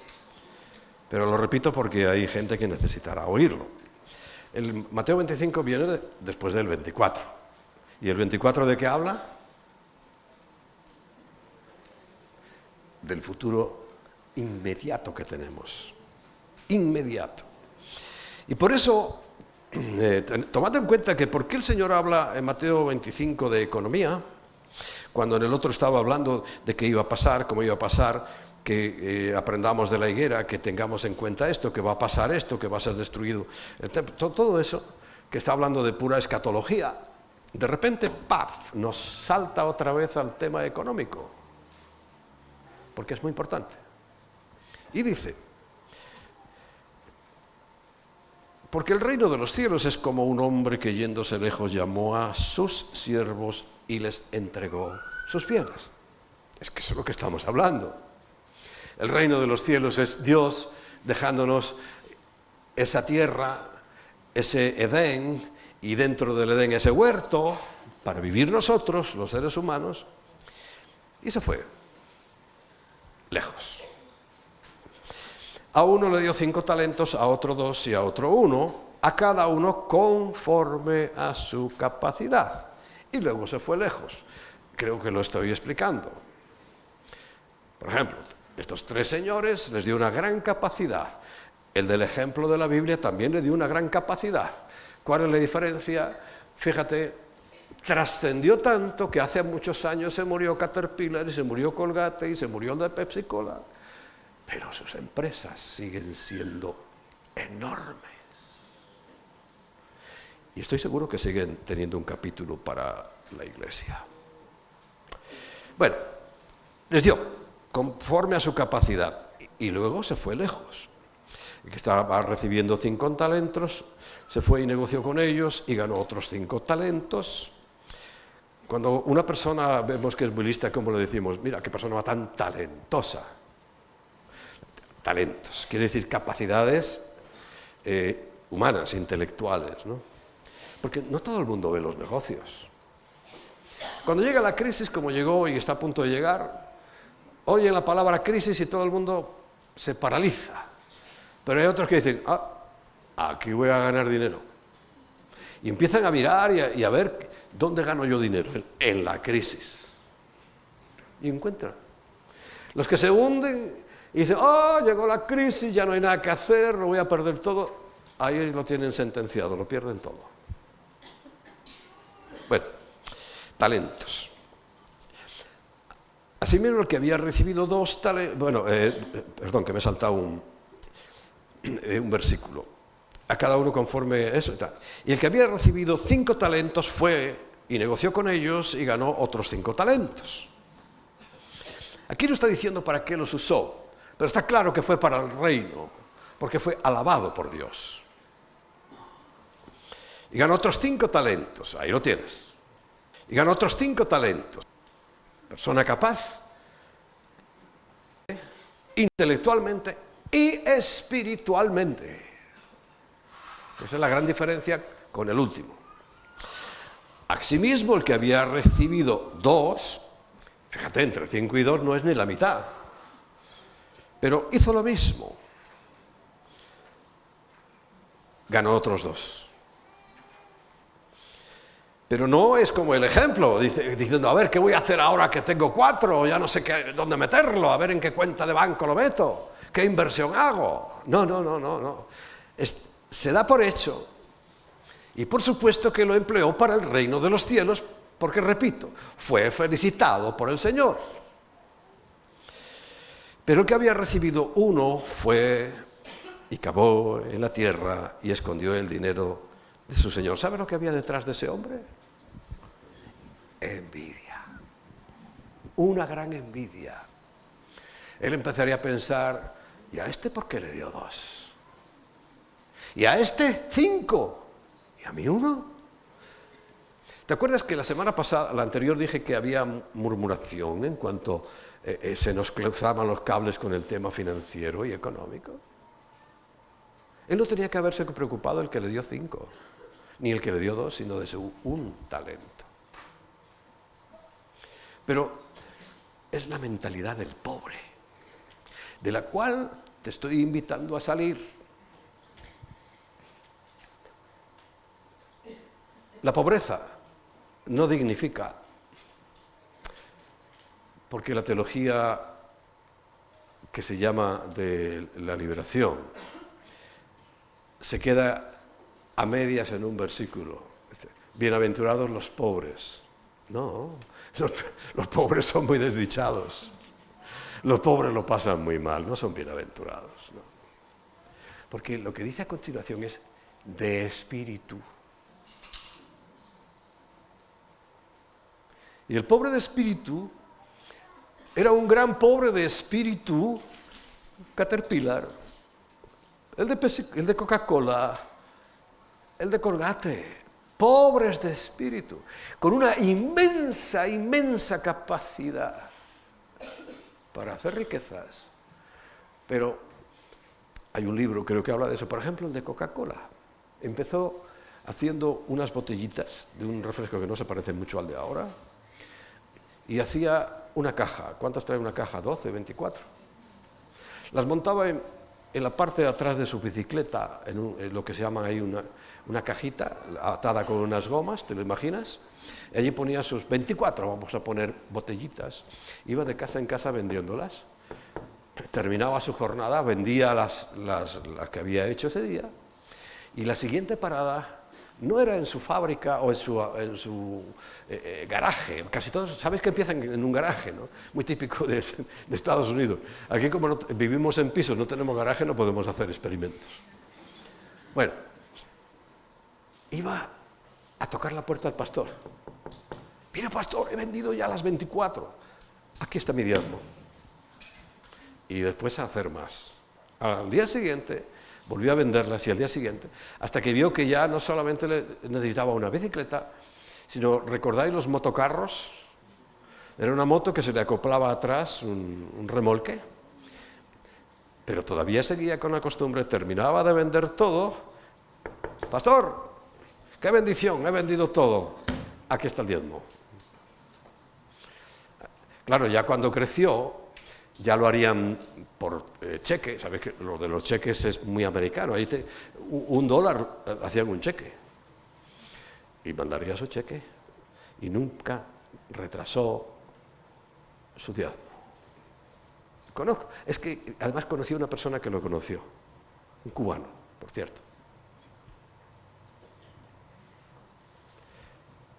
Pero lo repito porque hay gente que necesitará oírlo. El Mateo 25 viene después del 24. ¿Y el 24 de qué habla? Del futuro inmediato que tenemos. Inmediato. Y por eso, tomando en cuenta que por qué el Señor habla en Mateo 25 de economía, cuando en el otro estaba hablando de qué iba a pasar, cómo iba a pasar, que aprendamos de la higuera, que tengamos en cuenta esto, que va a pasar esto, que va a ser destruido. Todo eso, que está hablando de pura escatología, de repente, ¡paf!, nos salta otra vez al tema económico, porque es muy importante. Y dice, porque el reino de los cielos es como un hombre que yéndose lejos llamó a sus siervos y les entregó sus bienes. Es que eso es lo que estamos hablando. El reino de los cielos es Dios dejándonos esa tierra, ese Edén, y dentro del Edén ese huerto, para vivir nosotros, los seres humanos, y se fue lejos. A uno le dio 5 talentos, a otro 2 y a otro 1, a cada uno conforme a su capacidad. Y luego se fue lejos. Creo que lo estoy explicando. Por ejemplo, estos 3 señores les dio una gran capacidad. El del ejemplo de la Biblia también le dio una gran capacidad. ¿Cuál es la diferencia? Fíjate, trascendió tanto que hace muchos años se murió Caterpillar y se murió Colgate y se murió el de Pepsi Cola. Pero sus empresas siguen siendo enormes. Y estoy seguro que siguen teniendo un capítulo para la iglesia. Bueno, les dio conforme a su capacidad, y luego se fue lejos. El que estaba recibiendo 5 talentos, se fue y negoció con ellos y ganó otros 5 talentos. Cuando una persona vemos que es muy lista, ¿cómo le decimos? Mira, qué persona tan talentosa. Talentos, quiere decir capacidades humanas, intelectuales, ¿no? Porque no todo el mundo ve los negocios. Cuando llega la crisis, como llegó y está a punto de llegar, oyen la palabra crisis y todo el mundo se paraliza. Pero hay otros que dicen, aquí voy a ganar dinero. Y empiezan a mirar y a ver dónde gano yo dinero. En la crisis. Y encuentran. Los que se hunden y dicen, llegó la crisis, ya no hay nada que hacer, lo voy a perder todo. Ahí lo tienen sentenciado, lo pierden todo. Bueno, talentos. Asimismo, el que había recibido 2 talentos, perdón, que me he saltado un versículo, a cada uno conforme eso y tal. Y el que había recibido 5 talentos fue y negoció con ellos y ganó otros 5 talentos. Aquí no está diciendo para qué los usó, pero está claro que fue para el reino, porque fue alabado por Dios. Y ganó otros 5 talentos, ahí lo tienes. Y ganó otros 5 talentos. Persona capaz, intelectualmente y espiritualmente. Esa es la gran diferencia con el último. Asimismo, el que había recibido 2, fíjate, entre 5 y 2 no es ni la mitad, pero hizo lo mismo. Ganó otros 2. Pero no es como el ejemplo, diciendo, a ver, ¿qué voy a hacer ahora que tengo 4? Ya no sé dónde meterlo, a ver en qué cuenta de banco lo meto, qué inversión hago. No. Se da por hecho. Y por supuesto que lo empleó para el reino de los cielos, porque, repito, fue felicitado por el Señor. Pero el que había recibido 1 fue y cavó en la tierra y escondió el dinero de su Señor. ¿Sabe lo que había detrás de ese hombre? Envidia. Una gran envidia. Él empezaría a pensar, ¿y a este por qué le dio 2? ¿Y a este 5? ¿Y a mí 1? ¿Te acuerdas que la semana pasada, la anterior, dije que había murmuración en cuanto se nos cruzaban los cables con el tema financiero y económico? Él no tenía que haberse preocupado el que le dio 5, ni el que le dio 2, sino de su 1 talento. Pero es la mentalidad del pobre, de la cual te estoy invitando a salir. La pobreza no dignifica, porque la teología que se llama de la liberación se queda a medias en un versículo. Bienaventurados los pobres. No, los pobres son muy desdichados. Los pobres lo pasan muy mal, no son bienaventurados. No. Porque lo que dice a continuación es de espíritu. Y el pobre de espíritu era un gran pobre de espíritu, Caterpillar, el de Coca-Cola, el de Colgate, pobres de espíritu, con una inmensa capacidad para hacer riquezas. Pero hay un libro, creo que habla de eso, por ejemplo, el de Coca-Cola. Empezó haciendo unas botellitas de un refresco que no se parece mucho al de ahora, y hacía una caja. ¿Cuántas trae una caja? 12, 24. Las montaba en la parte de atrás de su bicicleta, en lo que se llama ahí una cajita atada con unas gomas, ¿te lo imaginas? Y allí ponía sus 24, vamos a poner, botellitas. Iba de casa en casa vendiéndolas. Terminaba su jornada, vendía las que había hecho ese día. Y la siguiente parada no era en su fábrica o en su garaje. Casi todos, ¿sabes que empiezan en un garaje, ¿no? Muy típico de Estados Unidos. Aquí, como no, vivimos en pisos, no tenemos garaje, no podemos hacer experimentos. Bueno, iba a tocar la puerta del pastor. Mira, pastor, he vendido ya las 24. Aquí está mi diezmo. Y después a hacer más. Al día siguiente volvió a venderlas y al día siguiente, hasta que vio que ya no solamente necesitaba una bicicleta, sino, ¿recordáis los motocarros? Era una moto que se le acoplaba atrás un remolque, pero todavía seguía con la costumbre, terminaba de vender todo. Pastor, qué bendición, he vendido todo, aquí está el diezmo. Claro, ya cuando creció, ya lo harían por cheque. Sabéis que lo de los cheques es muy americano. Ahí $1 hacían un cheque. Y mandaría su cheque. Y nunca retrasó su diezmo. Conozco. Es que además conocí a una persona que lo conoció. Un cubano, por cierto.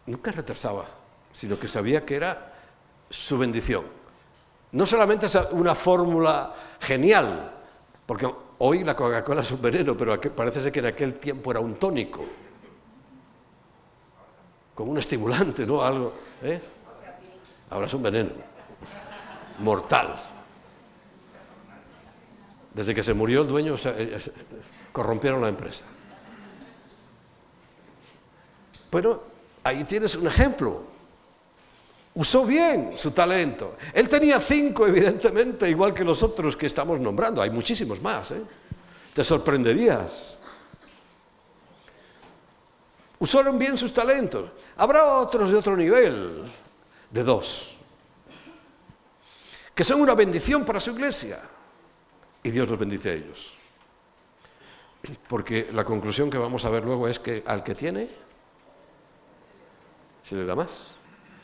Nunca retrasaba, sino que sabía que era su bendición. No solamente es una fórmula genial, porque hoy la Coca-Cola es un veneno, pero parece ser que en aquel tiempo era un tónico, como un estimulante, ¿no? Algo, ¿eh? Ahora es un veneno, mortal. Desde que se murió el dueño, corrompieron la empresa. Bueno, ahí tienes un ejemplo. Usó bien su talento. Él tenía 5, evidentemente, igual que los otros que estamos nombrando. Hay muchísimos más, ¿eh? Te sorprenderías. Usaron bien sus talentos. Habrá otros de otro nivel, de 2, que son una bendición para su iglesia. Y Dios los bendice a ellos. Porque la conclusión que vamos a ver luego es que al que tiene, se le da más.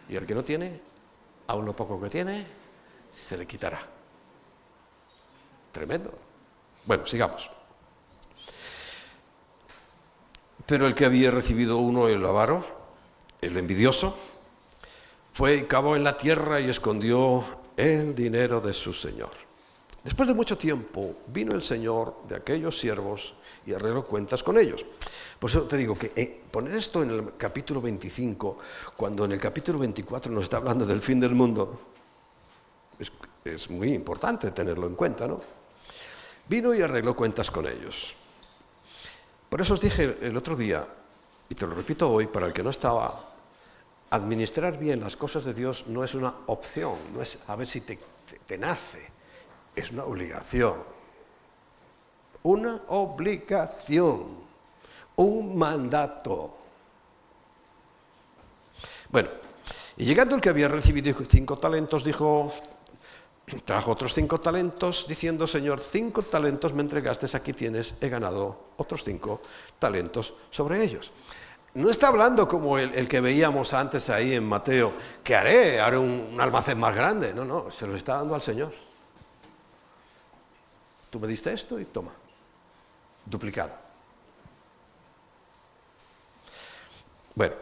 Y al que no tiene, aun lo poco que tiene, se le quitará. Tremendo. Bueno, sigamos. Pero el que había recibido uno, el avaro, el envidioso, fue y cavó en la tierra y escondió el dinero de su señor. Después de mucho tiempo vino el señor de aquellos siervos y arregló cuentas con ellos. Por eso te digo que poner esto en el capítulo 25, cuando en el capítulo 24 nos está hablando del fin del mundo, es muy importante tenerlo en cuenta, ¿no? Vino y arregló cuentas con ellos. Por eso os dije el otro día, y te lo repito hoy para el que no estaba, administrar bien las cosas de Dios no es una opción, no es a ver si te nace, es una obligación. Una obligación, un mandato. Bueno, y llegando el que había recibido 5 talentos, trajo otros 5 talentos, diciendo: Señor, 5 talentos me entregaste, aquí tienes, he ganado otros 5 talentos sobre ellos. No está hablando como el que veíamos antes ahí en Mateo, que haré un almacén más grande. No, se lo está dando al Señor. Tú me diste esto y toma, duplicado. Bueno,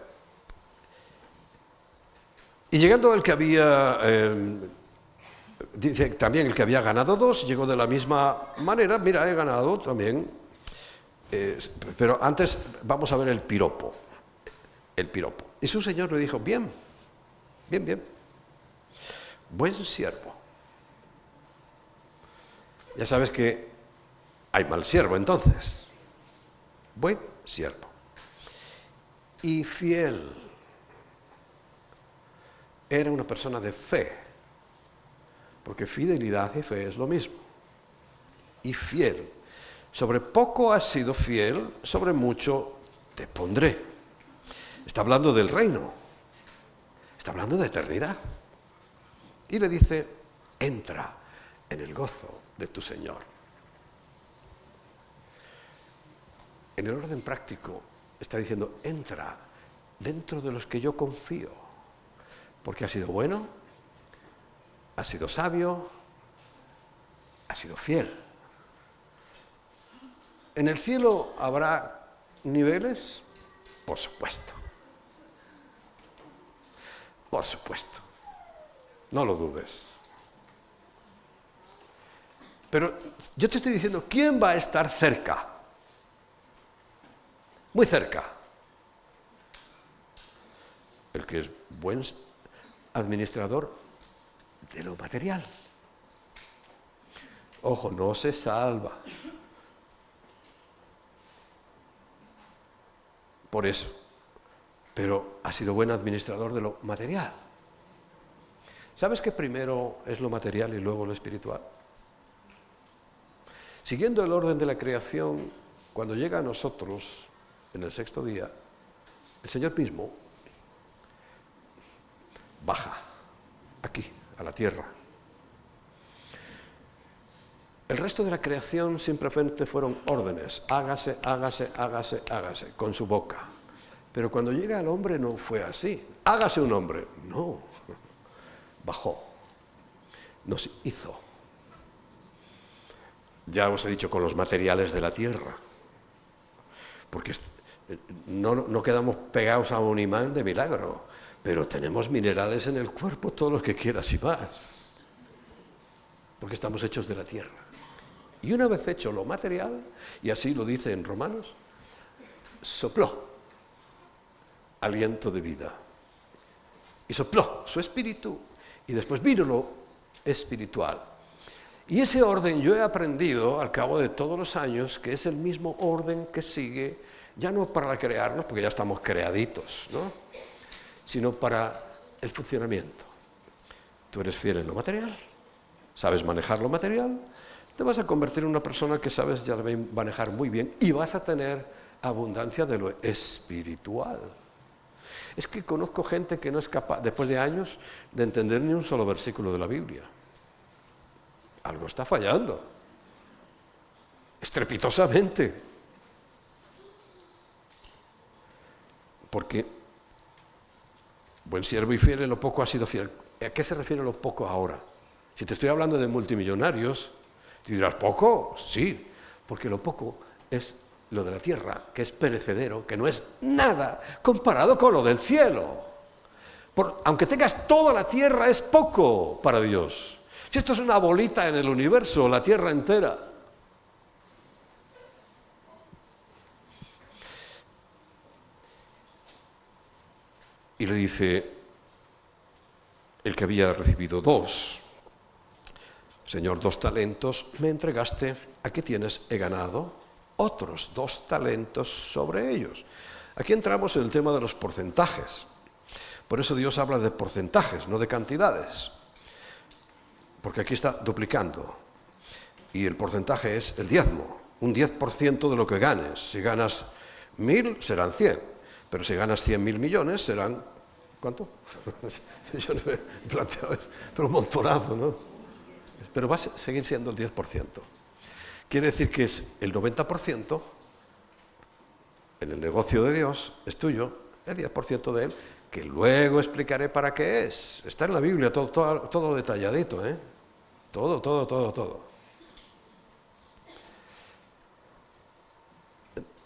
y llegando el que había, dice también el que había ganado 2, llegó de la misma manera: mira, he ganado también. Pero antes vamos a ver el piropo. Y su señor le dijo: bien, buen siervo. Ya sabes que hay mal siervo entonces. Buen siervo. Y fiel. Era una persona de fe. Porque fidelidad y fe es lo mismo. Y fiel. Sobre poco has sido fiel, sobre mucho te pondré. Está hablando del reino. Está hablando de eternidad. Y le dice: entra en el gozo de tu Señor. En el orden práctico está diciendo: entra dentro de los que yo confío. Porque has sido bueno, has sido sabio, has sido fiel. ¿En el cielo habrá niveles? Por supuesto. Por supuesto. No lo dudes. Pero yo te estoy diciendo, ¿quién va a estar cerca? Muy cerca. El que es buen administrador de lo material. Ojo, no se salva. Por eso, pero ha sido buen administrador de lo material. ¿Sabes que primero es lo material y luego lo espiritual? Siguiendo el orden de la creación, cuando llega a nosotros en el 6º día, el Señor mismo baja aquí, a la tierra. El resto de la creación simplemente fueron órdenes: hágase, hágase, hágase, hágase, con su boca. Pero cuando llega el hombre no fue así. Hágase un hombre. No. Bajó. Nos hizo. Ya os he dicho, con los materiales de la tierra. Porque no quedamos pegados a un imán de milagro, pero tenemos minerales en el cuerpo, todos los que quieras y más. Porque estamos hechos de la tierra. Y una vez hecho lo material, y así lo dice en Romanos, sopló aliento de vida. Y sopló su espíritu, y después vino lo espiritual. Y ese orden yo he aprendido al cabo de todos los años que es el mismo orden que sigue, ya no para crearnos, porque ya estamos creaditos, ¿no? Sino para el funcionamiento. Tú eres fiel en lo material, sabes manejar lo material, te vas a convertir en una persona que sabes ya manejar muy bien y vas a tener abundancia de lo espiritual. Es que conozco gente que no es capaz, después de años, de entender ni un solo versículo de la Biblia. Algo está fallando. Estrepitosamente. Porque buen siervo y fiel en lo poco ha sido fiel. ¿A qué se refiere lo poco ahora? Si te estoy hablando de multimillonarios, te dirás, ¿poco? Sí, porque lo poco es lo de la tierra, que es perecedero, que no es nada comparado con lo del cielo. Aunque tengas toda la tierra, es poco para Dios. Si esto es una bolita en el universo, la tierra entera. Y le dice el que había recibido 2, Señor, 2 talentos me entregaste, aquí tienes, he ganado otros 2 talentos sobre ellos. Aquí entramos en el tema de los porcentajes. Por eso Dios habla de porcentajes, no de cantidades. Porque aquí está duplicando. Y el porcentaje es el diezmo, un 10% de lo que ganes. Si ganas 1.000, serán 100. Pero si ganas 100.000 millones, serán... ¿Cuánto? Yo no he planteado eso, pero un montonazo, ¿no? Pero va a seguir siendo el 10%. Quiere decir que es el 90% en el negocio de Dios, es tuyo, el 10% de él, que luego explicaré para qué es. Está en la Biblia todo detalladito, ¿eh? Todo.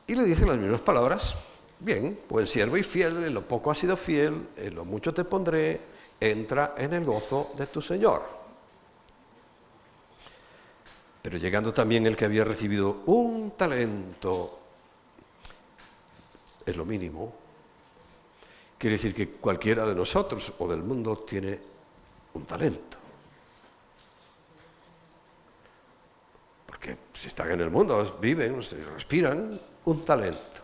Y le dice las mismas palabras. Bien, buen siervo y fiel, en lo poco has sido fiel, en lo mucho te pondré, entra en el gozo de tu Señor. Pero llegando también el que había recibido un talento, es lo mínimo. Quiere decir que cualquiera de nosotros o del mundo tiene un talento. Porque si están en el mundo, viven, respiran, un talento.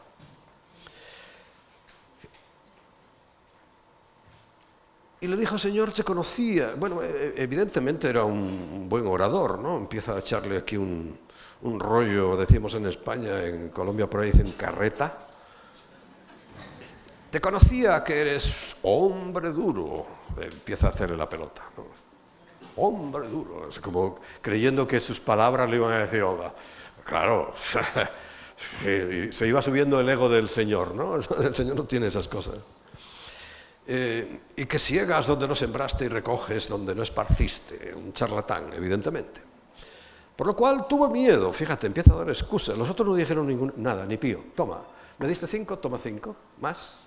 Y le dijo, Señor, te conocía. Bueno, evidentemente era un buen orador, ¿no? Empieza a echarle aquí un rollo, decimos en España, en Colombia por ahí dicen carreta. Te conocía que eres hombre duro. Empieza a hacerle la pelota, ¿no? Hombre duro. Es como creyendo que sus palabras le iban a decir, oiga, claro, se iba subiendo el ego del Señor, ¿no? El Señor no tiene esas cosas. Y que ciegas donde no sembraste y recoges donde no esparciste, un charlatán, evidentemente. Por lo cual tuvo miedo, fíjate, empieza a dar excusas. Los otros no dijeron nada, ni pío. Toma, me diste 5, toma 5, más.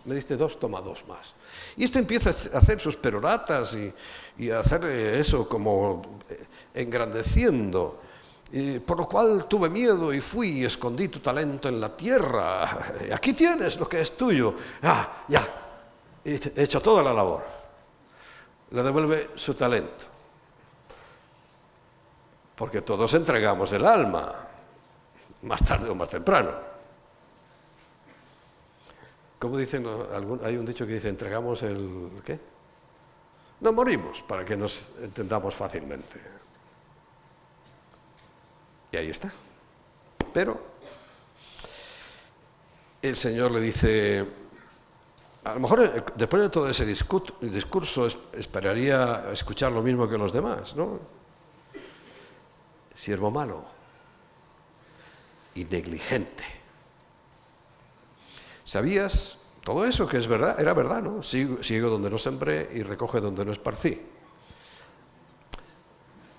Me diste 2, toma 2 más. Y este empieza a hacer sus peroratas y a hacer eso como engrandeciendo. Por lo cual tuve miedo y fui y escondí tu talento en la tierra. Aquí tienes lo que es tuyo. Ya. Y he hecho toda la labor. Le devuelve su talento. Porque todos entregamos el alma, más tarde o más temprano. ¿Cómo dicen? Hay un dicho que dice, entregamos el... ¿qué? No morimos, para que nos entendamos fácilmente. Y ahí está. Pero el Señor le dice... A lo mejor después de todo ese discurso esperaría escuchar lo mismo que los demás, ¿no? Siervo malo y negligente. ¿Sabías todo eso que es verdad? Era verdad, ¿no? Sigo donde no sembré y recoge donde no esparcí.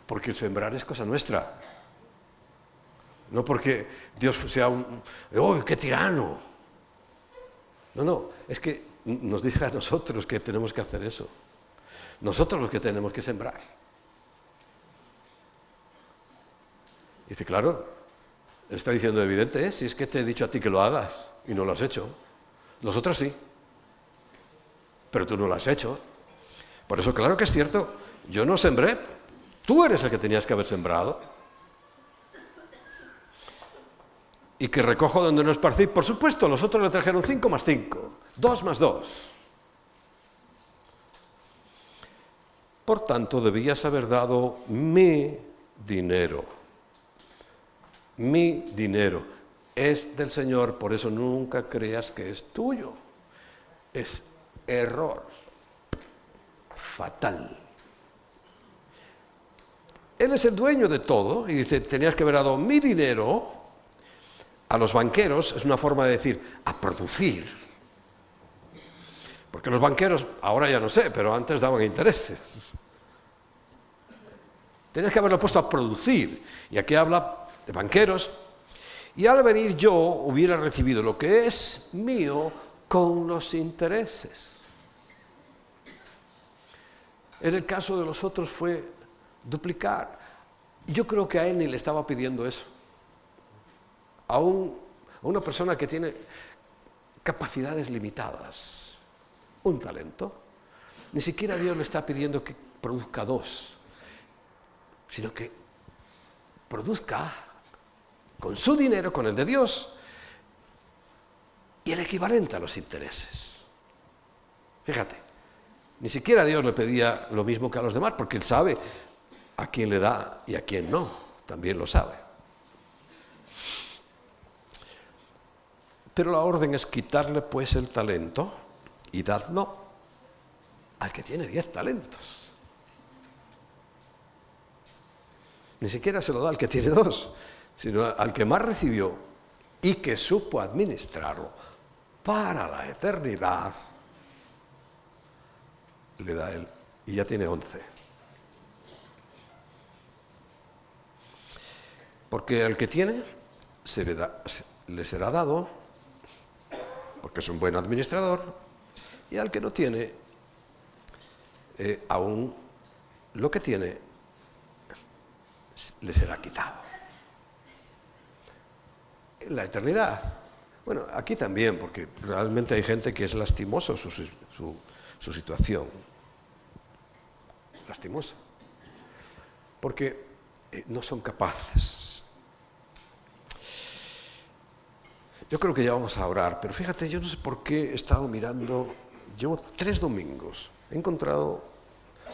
Porque sembrar es cosa nuestra. No porque Dios sea ¡oh, qué tirano! No, es que nos dice a nosotros que tenemos que hacer eso. Nosotros los que tenemos que sembrar. Dice, claro, está diciendo evidente, si es que te he dicho a ti que lo hagas y no lo has hecho. Los otros sí, pero tú no lo has hecho. Por eso, claro que es cierto, yo no sembré, tú eres el que tenías que haber sembrado. Y que recojo donde no esparcí, por supuesto, los otros le trajeron 5 más 5, 2 más 2. Por tanto, debías haber dado mi dinero. Mi dinero es del Señor, por eso nunca creas que es tuyo. Es error fatal. Él es el dueño de todo y dice, tenías que haber dado mi dinero a los banqueros, es una forma de decir, a producir. Porque los banqueros, ahora ya no sé, pero antes daban intereses. Tenías que haberlo puesto a producir. Y aquí habla de banqueros. Y al venir yo hubiera recibido lo que es mío con los intereses. En el caso de los otros fue duplicar. Yo creo que a él ni le estaba pidiendo eso. A una persona que tiene capacidades limitadas, un talento, ni siquiera Dios le está pidiendo que produzca dos, sino que produzca con su dinero, con el de Dios, y el equivalente a los intereses. Fíjate, ni siquiera Dios le pedía lo mismo que a los demás, porque Él sabe a quién le da y a quién no, también lo sabe. Pero la orden es quitarle pues el talento y dadlo al que tiene 10 talentos. Ni siquiera se lo da al que tiene 2, sino al que más recibió y que supo administrarlo para la eternidad, le da él, y ya tiene 11. Porque al que tiene le será dado, porque es un buen administrador, y al que no tiene, aún lo que tiene le será quitado. En la eternidad, bueno, aquí también, porque realmente hay gente que es lastimoso su situación. Lastimosa. Porque no son capaces. Yo creo que ya vamos a orar, pero fíjate, yo no sé por qué he estado mirando, llevo 3 domingos, he encontrado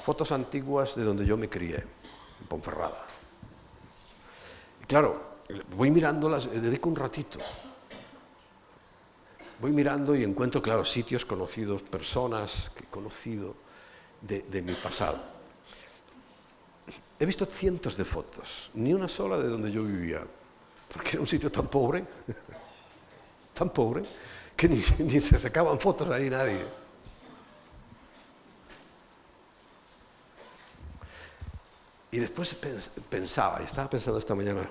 fotos antiguas de donde yo me crié, en Ponferrada. Y claro, voy mirándolas, dedico un ratito. Voy mirando y encuentro, claro, sitios conocidos, personas que he conocido de mi pasado. He visto cientos de fotos, ni una sola de donde yo vivía, porque era un sitio tan pobre, que ni se sacaban fotos ahí nadie. Y después pensaba, y estaba pensando esta mañana,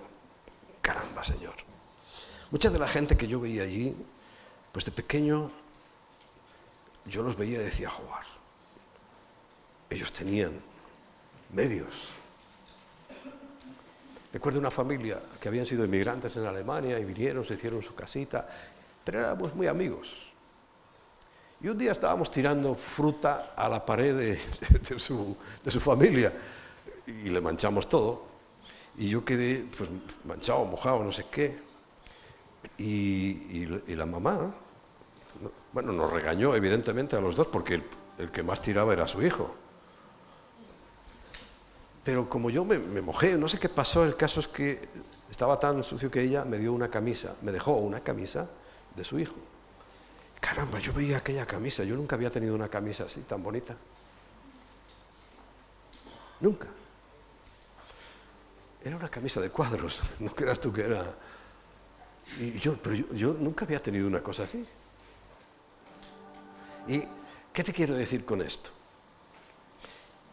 caramba, Señor. Mucha de la gente que yo veía allí, pues de pequeño, yo los veía y decía, joder, ellos tenían medios. Recuerdo una familia que habían sido inmigrantes en Alemania y vinieron, se hicieron su casita, pero éramos muy amigos. Y un día estábamos tirando fruta a la pared de su familia y le manchamos todo. Y yo quedé pues, manchado, mojado, no sé qué. Y la mamá, bueno, nos regañó evidentemente a los dos porque el que más tiraba era su hijo. Pero como yo me mojé, no sé qué pasó, el caso es que estaba tan sucio que ella me dio una camisa, me dejó una camisa de su hijo. Caramba, yo veía aquella camisa, yo nunca había tenido una camisa así, tan bonita. Nunca. Era una camisa de cuadros, no creas tú que era... Pero yo nunca había tenido una cosa así. ¿Y qué te quiero decir con esto?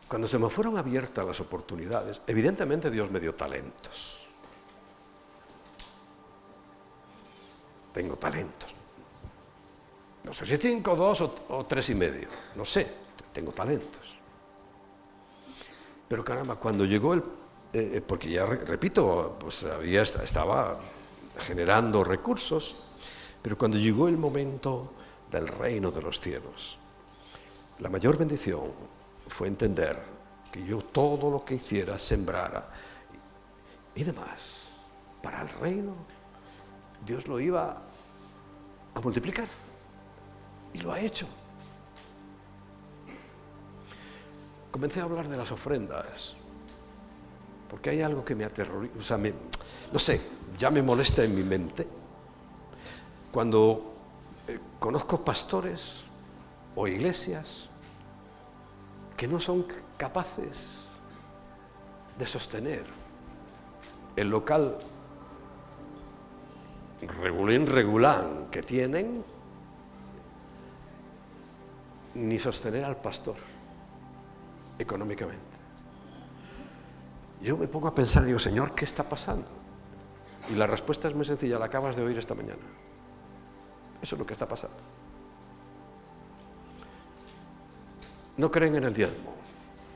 Cuando se me fueron abiertas las oportunidades, evidentemente Dios me dio talentos. Tengo talentos. No sé si 5, 2 o 3,5. No sé, tengo talentos. Pero caramba, cuando llegó porque ya repito, pues estaba generando recursos, pero cuando llegó el momento del reino de los cielos, la mayor bendición fue entender que yo todo lo que hiciera, sembrara y demás, para el reino, Dios lo iba a multiplicar. Y lo ha hecho. comencé a hablar de las ofrendas, porque hay algo que me aterroriza, o sea, no sé, ya me molesta en mi mente, cuando conozco pastores o iglesias que no son capaces de sostener el local regulán que tienen, ni sostener al pastor económicamente. Yo me pongo a pensar, digo, Señor, ¿qué está pasando? Y la respuesta es muy sencilla, la acabas de oír esta mañana. Eso es lo que está pasando. No creen en el diezmo,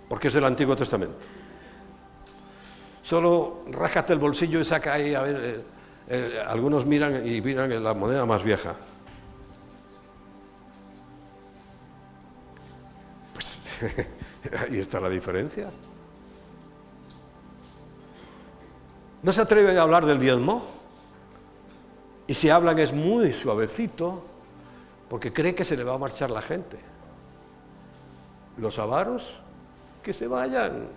porque es del Antiguo Testamento. Solo rájate el bolsillo y saca ahí, a ver, algunos miran y miran en la moneda más vieja. Pues ahí está la diferencia. No se atreven a hablar del diezmo, y si hablan es muy suavecito, porque cree que se le va a marchar la gente. Los avaros, que se vayan.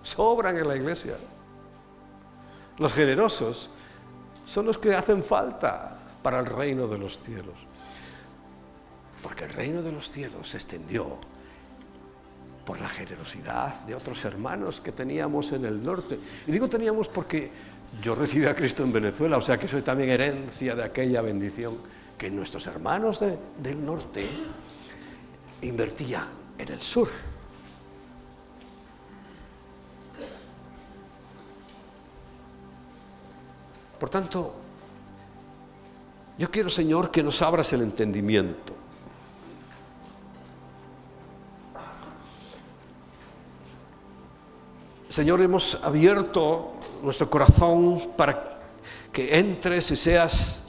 Sobran en la iglesia. Los generosos son los que hacen falta para el reino de los cielos. Porque el reino de los cielos se extendió por la generosidad de otros hermanos que teníamos en el norte. Y digo teníamos porque yo recibí a Cristo en Venezuela, o sea que soy también herencia de aquella bendición que nuestros hermanos del norte invertían en el sur. Por tanto, yo quiero, Señor, que nos abras el entendimiento. Señor, hemos abierto nuestro corazón para que entres y seas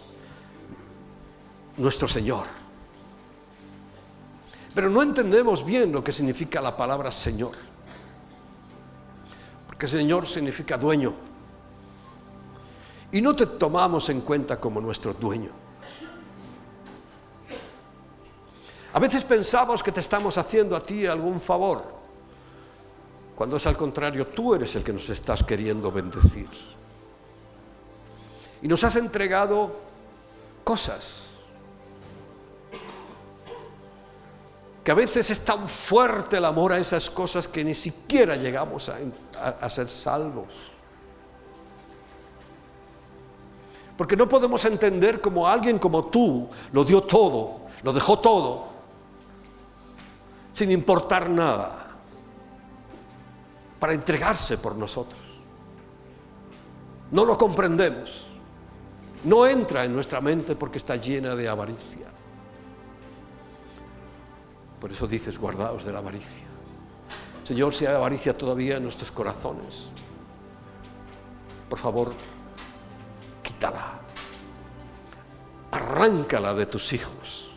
nuestro Señor. Pero no entendemos bien lo que significa la palabra Señor. Porque Señor significa dueño. Y no te tomamos en cuenta como nuestro dueño. A veces pensamos que te estamos haciendo a ti algún favor, cuando es al contrario, tú eres el que nos estás queriendo bendecir. Y nos has entregado cosas que a veces es tan fuerte el amor a esas cosas que ni siquiera llegamos a ser salvos. Porque no podemos entender cómo alguien como tú lo dio todo, lo dejó todo, sin importar nada, para entregarse por nosotros. No lo comprendemos. No entra en nuestra mente porque está llena de avaricia. Por eso dices, guardaos de la avaricia. Señor, si hay avaricia todavía en nuestros corazones, por favor, quítala. Arráncala de tus hijos.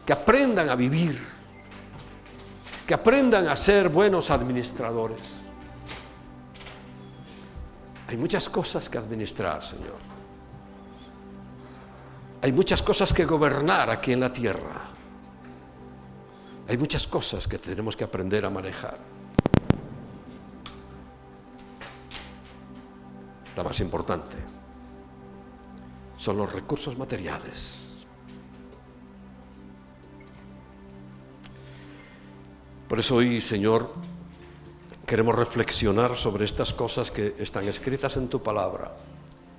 Que aprendan a vivir. Que aprendan a ser buenos administradores. Hay muchas cosas que administrar, Señor. Hay muchas cosas que gobernar aquí en la tierra. Hay muchas cosas que tenemos que aprender a manejar. La más importante son los recursos materiales. Por eso hoy, Señor, queremos reflexionar sobre estas cosas que están escritas en tu palabra,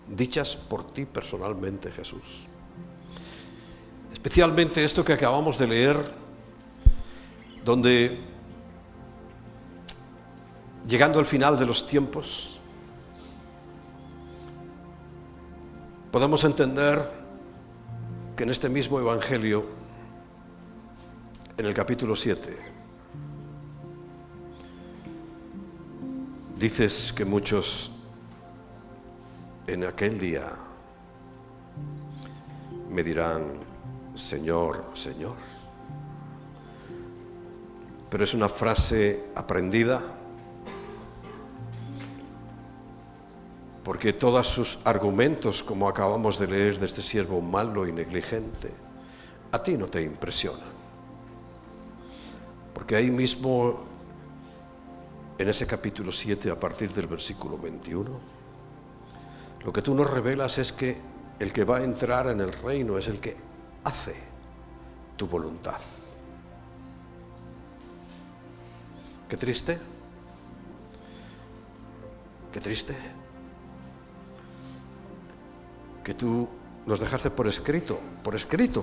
dichas por ti personalmente, Jesús. Especialmente esto que acabamos de leer, donde, llegando al final de los tiempos, podemos entender que en este mismo Evangelio, en el capítulo 7, dices que muchos en aquel día me dirán, Señor, Señor. Pero es una frase aprendida, porque todos sus argumentos, como acabamos de leer de este siervo malo y negligente, a ti no te impresionan. Porque ahí mismo, en ese capítulo 7, a partir del versículo 21, lo que tú nos revelas es que el que va a entrar en el reino es el que hace tu voluntad. Qué triste. Qué triste que tú nos dejaste por escrito,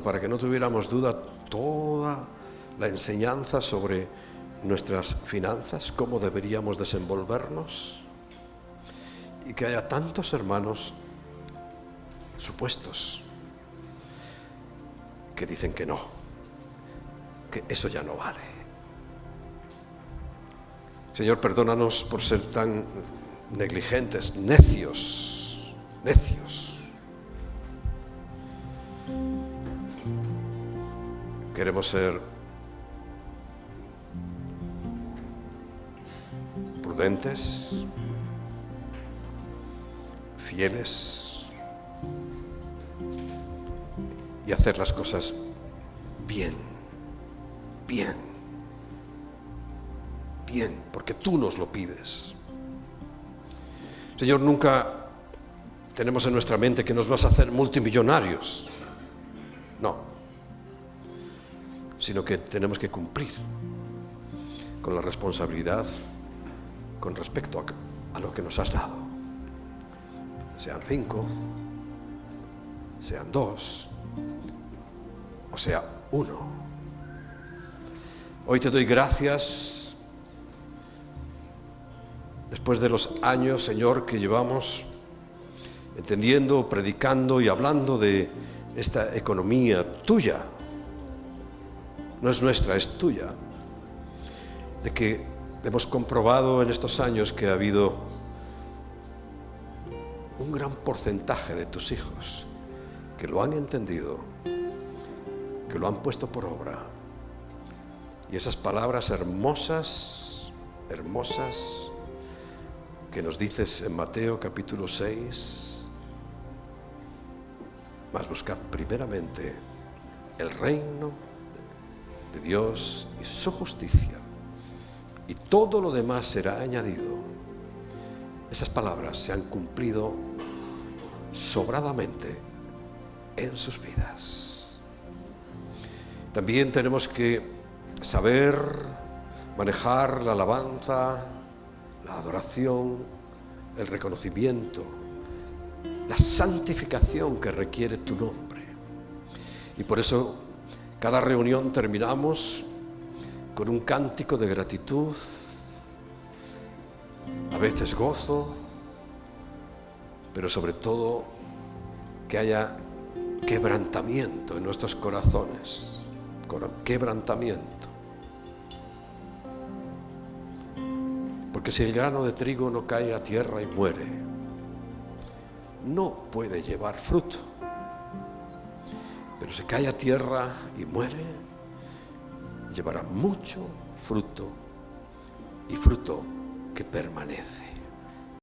para que no tuviéramos duda, toda la enseñanza sobre nuestras finanzas, cómo deberíamos desenvolvernos, y que haya tantos hermanos supuestos que dicen que no, que eso ya no vale. Señor, perdónanos por ser tan negligentes, necios. Queremos ser prudentes, fieles y hacer las cosas bien, porque tú nos lo pides. Señor, nunca tenemos en nuestra mente que nos vas a hacer multimillonarios. No. Sino que tenemos que cumplir con la responsabilidad con respecto a lo que nos has dado. Sean 5, sean 2, o sea 1. Hoy te doy gracias. Después de los años, Señor, que llevamos entendiendo, predicando y hablando de esta economía tuya, no es nuestra, es tuya, de que hemos comprobado en estos años que ha habido un gran porcentaje de tus hijos que lo han entendido, que lo han puesto por obra. Y esas palabras hermosas, que nos dices en Mateo capítulo 6, mas buscad primeramente el reino de Dios y su justicia, y todo lo demás será añadido. Esas palabras se han cumplido sobradamente en sus vidas. También tenemos que saber manejar la alabanza, la adoración, el reconocimiento, la santificación que requiere tu nombre. Y por eso cada reunión terminamos con un cántico de gratitud, a veces gozo, pero sobre todo que haya quebrantamiento en nuestros corazones, quebrantamiento. Porque si el grano de trigo no cae a tierra y muere, no puede llevar fruto. Pero si cae a tierra y muere, llevará mucho fruto, y fruto que permanece.